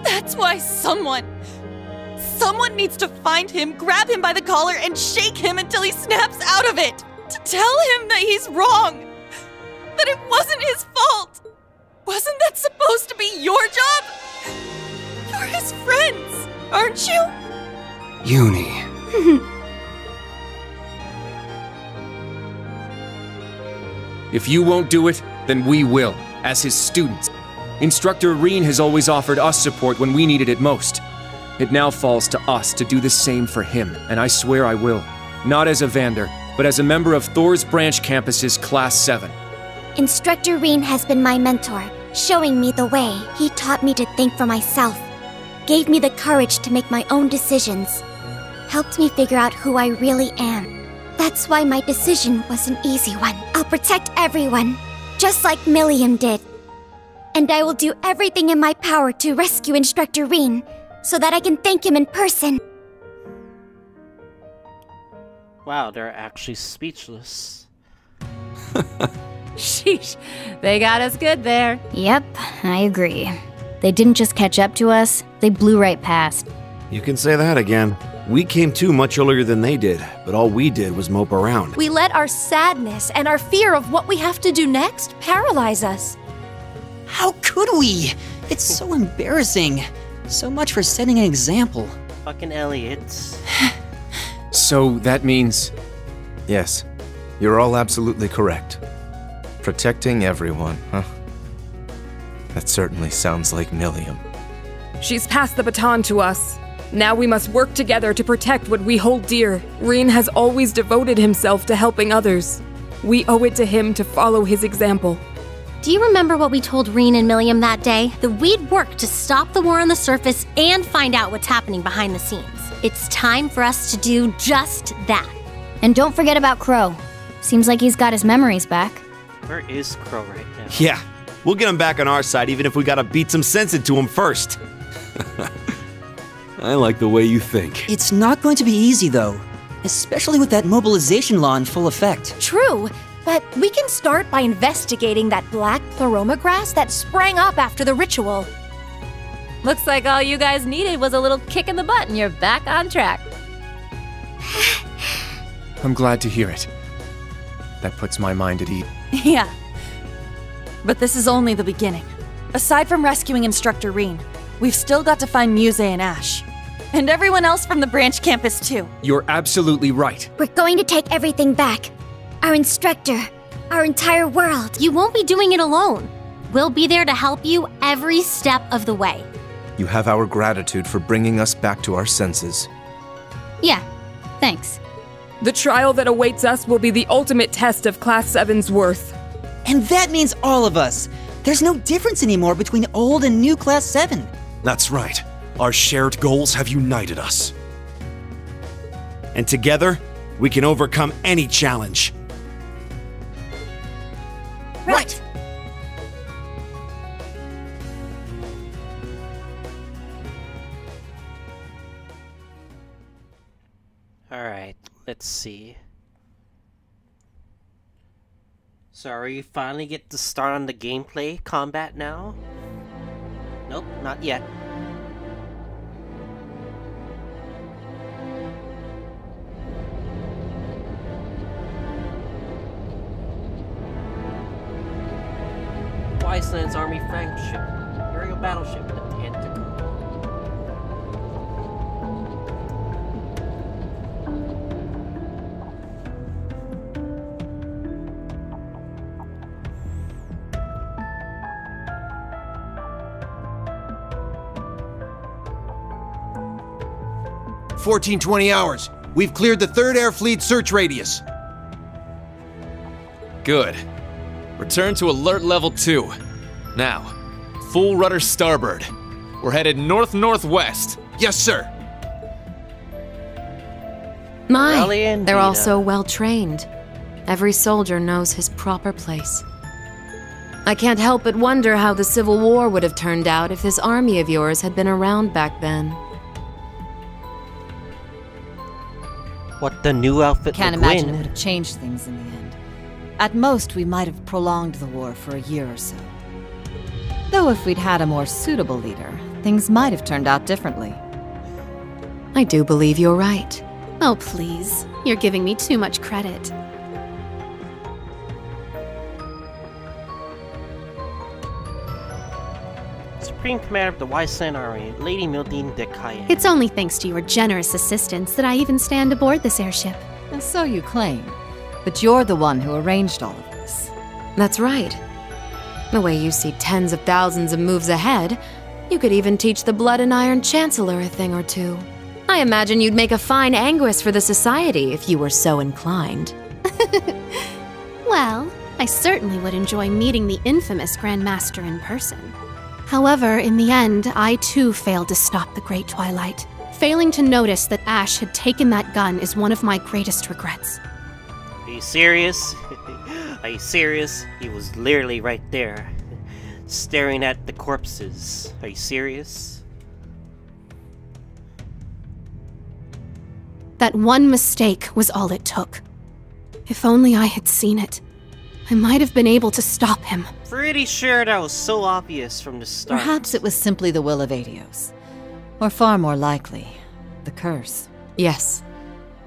That's why someone needs to find him, grab him by the collar, and shake him until he snaps out of it. To tell him that he's wrong. That it wasn't his fault. Wasn't that supposed to be your job? You're his friends, aren't you? Uni. If you won't do it, then we will, as his students. Instructor Rean has always offered us support when we needed it most. It now falls to us to do the same for him, and I swear I will. Not as a Vander, but as a member of Thor's Branch Campus's Class 7. Instructor Rean has been my mentor, showing me the way. He taught me to think for myself, gave me the courage to make my own decisions, helped me figure out who I really am. That's why my decision was an easy one. I'll protect everyone, just like Milliam did. And I will do everything in my power to rescue Instructor Rean, so that I can thank him in person. Wow, they're actually speechless. Sheesh, they got us good there. Yep, I agree. They didn't just catch up to us, they blew right past. You can say that again. We came to much earlier than they did, but all we did was mope around. We let our sadness and our fear of what we have to do next paralyze us. How could we? It's so embarrassing. So much for setting an example. Fucking Elliot. So that means... Yes, you're all absolutely correct. Protecting everyone, huh? That certainly sounds like Milliam. She's passed the baton to us. Now we must work together to protect what we hold dear. Rean has always devoted himself to helping others. We owe it to him to follow his example. Do you remember what we told Rean and Milliam that day? That we'd work to stop the war on the surface and find out what's happening behind the scenes. It's time for us to do just that. And don't forget about Crow. Seems like he's got his memories back. Where is Crow right now? Yeah, we'll get him back on our side even if we gotta beat some sense into him first. I like the way you think. It's not going to be easy, though. Especially with that mobilization law in full effect. True, but we can start by investigating that black pleroma grass that sprang up after the ritual. Looks like all you guys needed was a little kick in the butt and you're back on track. I'm glad to hear it. That puts my mind at ease. Yeah. But this is only the beginning. Aside from rescuing Instructor Rean, we've still got to find Muse and Ash. And everyone else from the branch campus, too. You're absolutely right. We're going to take everything back. Our instructor, our entire world. You won't be doing it alone. We'll be there to help you every step of the way. You have our gratitude for bringing us back to our senses. Yeah, thanks. The trial that awaits us will be the ultimate test of Class VII's worth. And that means all of us. There's no difference anymore between old and new Class 7. That's right. Our shared goals have united us. And together, we can overcome any challenge. Right! Alright, let's see. So are we finally get to start on the gameplay combat now? Nope, not yet. Iceland's army flagship, aerial battleship, the Antic. "1420 hours. We've cleared the 3rd Air Fleet search radius." Good. Return to alert level 2. Now, full rudder starboard. We're headed north-northwest. Yes, sir. My, Brilliant, they're all Dita. so well trained. Every soldier knows his proper place. I can't help but wonder how the Civil War would have turned out if this army of yours had been around back then. What the new outfit Can't would imagine win. it would have changed things in the end. At most, we might have prolonged the war for a year or so. Though if we'd had a more suitable leader, things might have turned out differently. I do believe you're right. Oh, please. You're giving me too much credit. Supreme Commander of the Iceland Army, Lady Mildine de Cayenne. It's only thanks to your generous assistance that I even stand aboard this airship. And so you claim. But you're the one who arranged all of this. That's right. The way you see tens of thousands of moves ahead, you could even teach the Blood and Iron Chancellor a thing or two. I imagine you'd make a fine Anguis for the Society if you were so inclined. Well, I certainly would enjoy meeting the infamous Grand Master in person. However, in the end, I too failed to stop the Great Twilight. Failing to notice that Ash had taken that gun is one of my greatest regrets. Are you serious? Are you serious? He was literally right there, staring at the corpses. Are you serious? That one mistake was all it took. If only I had seen it, I might have been able to stop him. Pretty sure that was so obvious from the start. Perhaps it was simply the will of Erebos. Or far more likely, the curse. Yes.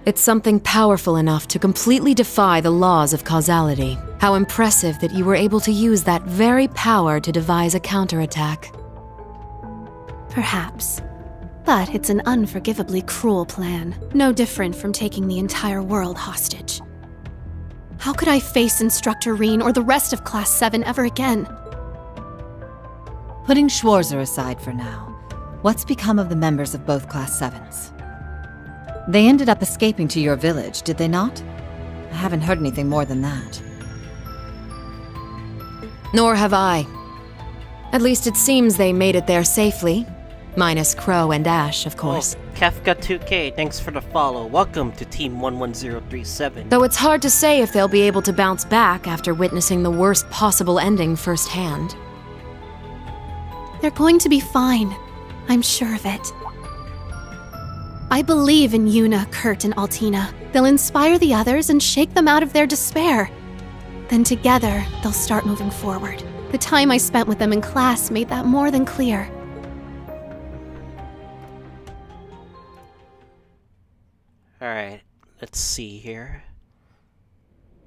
It's something powerful enough to completely defy the laws of causality. How impressive that you were able to use that very power to devise a counterattack. Perhaps. But it's an unforgivably cruel plan, no different from taking the entire world hostage. How could I face Instructor Rean or the rest of Class 7 ever again? Putting Schwarzer aside for now, what's become of the members of both Class 7s? They ended up escaping to your village, did they not? I haven't heard anything more than that. Nor have I. At least it seems they made it there safely. Minus Crow and Ash, of course. Oh, Kefka2K, thanks for the follow. Welcome to Team 11037. Though it's hard to say if they'll be able to bounce back after witnessing the worst possible ending firsthand. They're going to be fine. I'm sure of it. I believe in Yuna, Kurt, and Altina. They'll inspire the others and shake them out of their despair. Then together, they'll start moving forward. The time I spent with them in class made that more than clear. Alright, let's see here.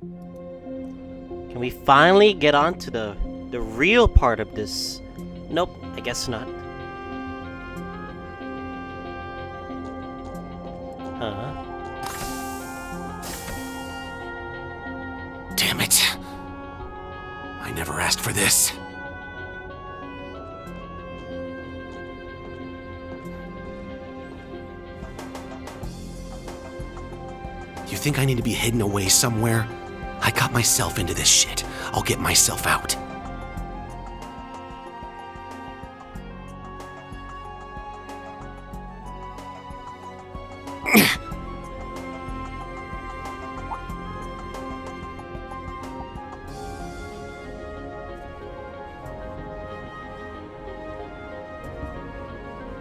Can we finally get on to the real part of this? Nope, I guess not. Huh? Damn it. I never asked for this. You think I need to be hidden away somewhere? I got myself into this shit. I'll get myself out.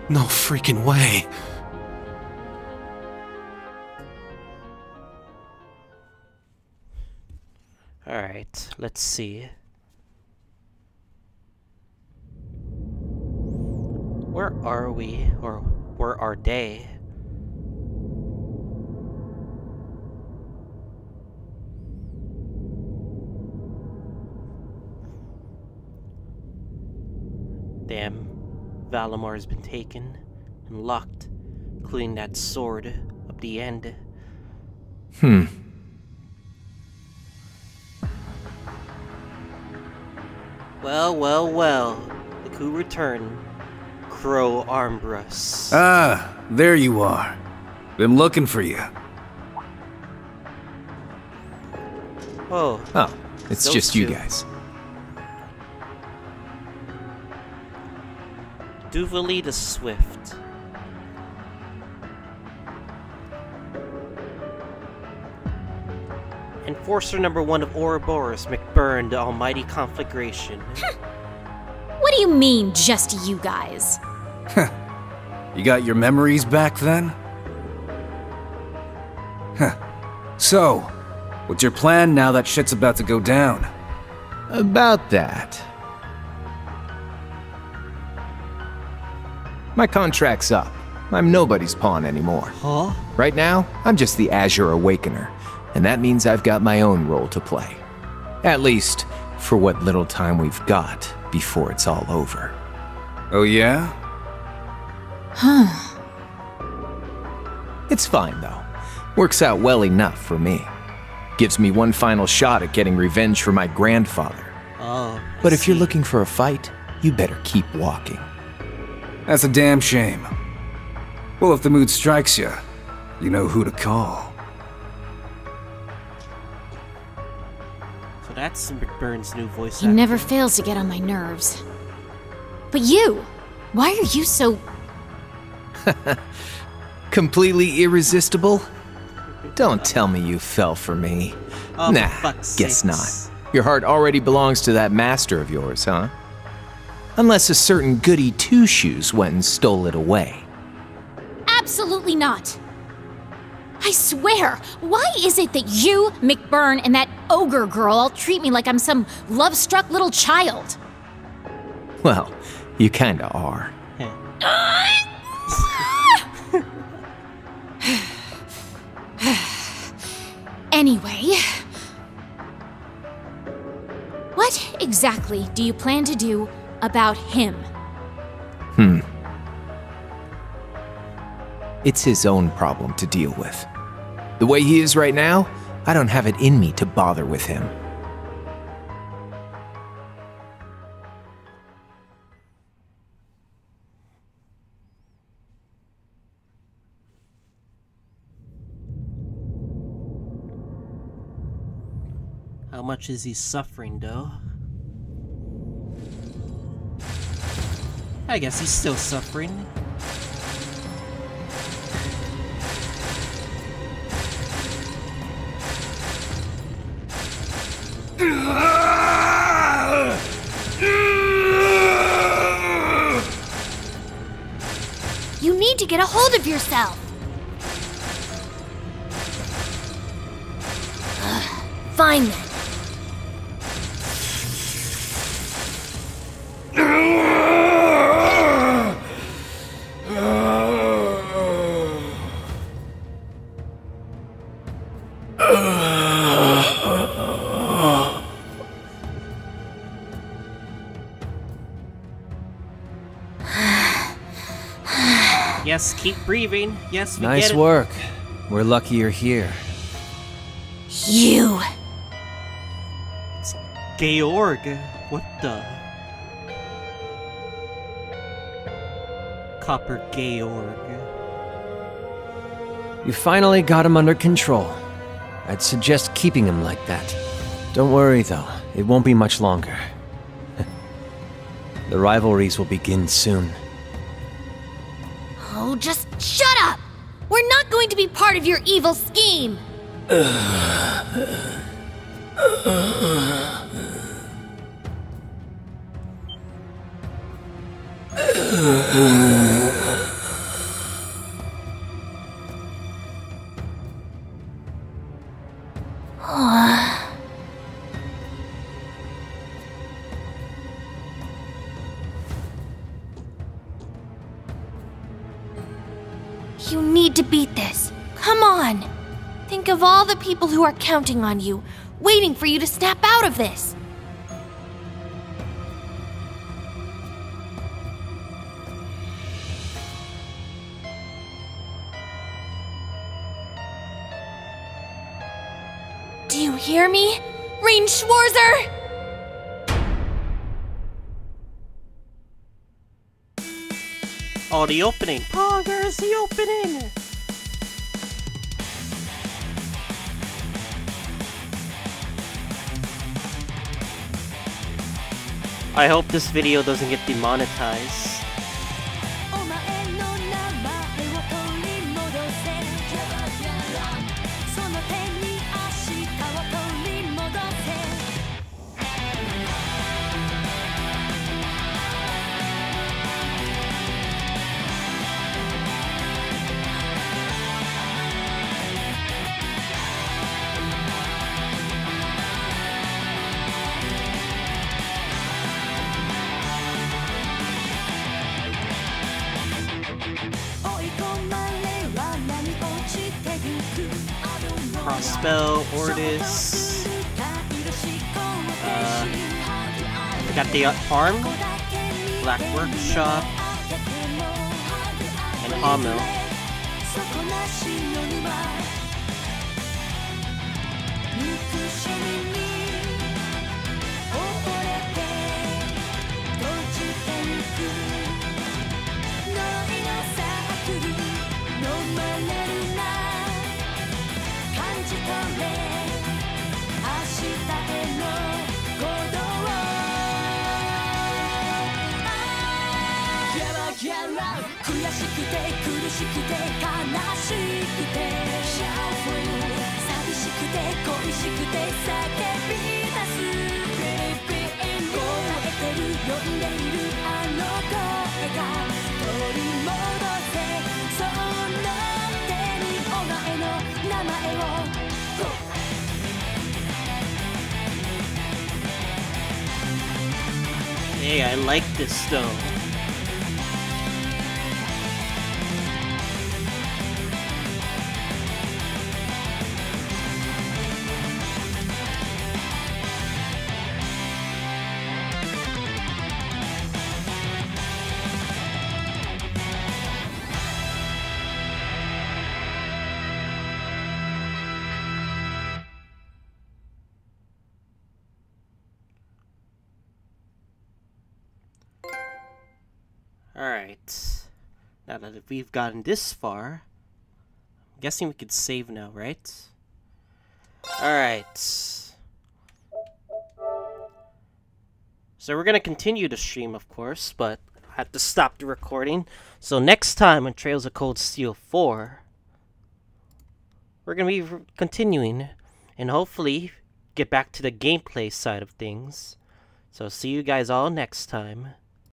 No freaking way. Alright, let's see. Where are we? Or where are they? Damn, Valamar's been taken and locked, including that sword up the end. Well, the coup returned. Crow Armbrust. Ah, there you are. Been looking for you. Oh, it's those just you two. guys. Duvali the Swift. Enforcer number 1 of Ouroboros, McBurn, the Almighty Conflagration. What do you mean, just you guys? You got your memories back then? So, what's your plan now that shit's about to go down? About that. My contract's up. I'm nobody's pawn anymore. Huh? Right now, I'm just the Azure Awakener, and that means I've got my own role to play. At least, for what little time we've got before it's all over. Oh yeah? It's fine, though. Works out well enough for me. Gives me one final shot at getting revenge for my grandfather. Oh, But if you're looking for a fight, you better keep walking. That's a damn shame. Well, if the mood strikes you, you know who to call. So that's McBurn's new voice He actor. never fails to get on my nerves. But you! Why are you so... Completely irresistible? Don't tell me you fell for me. Oh, Nah, for fuck's guess sakes. not. Your heart already belongs to that master of yours, huh? Unless a certain goody two-shoes went and stole it away. Absolutely not! I swear, why is it that you, McBurn, and that ogre girl all treat me like I'm some love-struck little child? Well, you kinda are. Anyway... What exactly do you plan to do about him? It's his own problem to deal with. The way he is right now, I don't have it in me to bother with him. How much is he suffering, though? I guess he's still suffering. You need to get a hold of yourself! Fine then. Yes, keep breathing. Yes, we Nice get it. work. We're lucky you're here. You! Georg. What the? Copper Georg. You finally got him under control. I'd suggest keeping him like that. Don't worry, though. It won't be much longer. The rivalries will begin soon. Oh, just shut up! We're not going to be part of your evil scheme! You need to beat this. Come on! Think of all the people who are counting on you, waiting for you to snap out of this. Do you hear me? Rean Schwarzer! Oh, the opening. Oh, there's the opening. I hope this video doesn't get demonetized. Crossbell, Ordis. We got the Farm, Black Workshop, and Hamel. Hey, I like this stone. Alright, now that we've gotten this far, I'm guessing we could save now, right? Alright. So we're gonna continue the stream, of course, but I had to stop the recording. So next time on Trails of Cold Steel 4, we're gonna be continuing, and hopefully get back to the gameplay side of things. So see you guys all next time.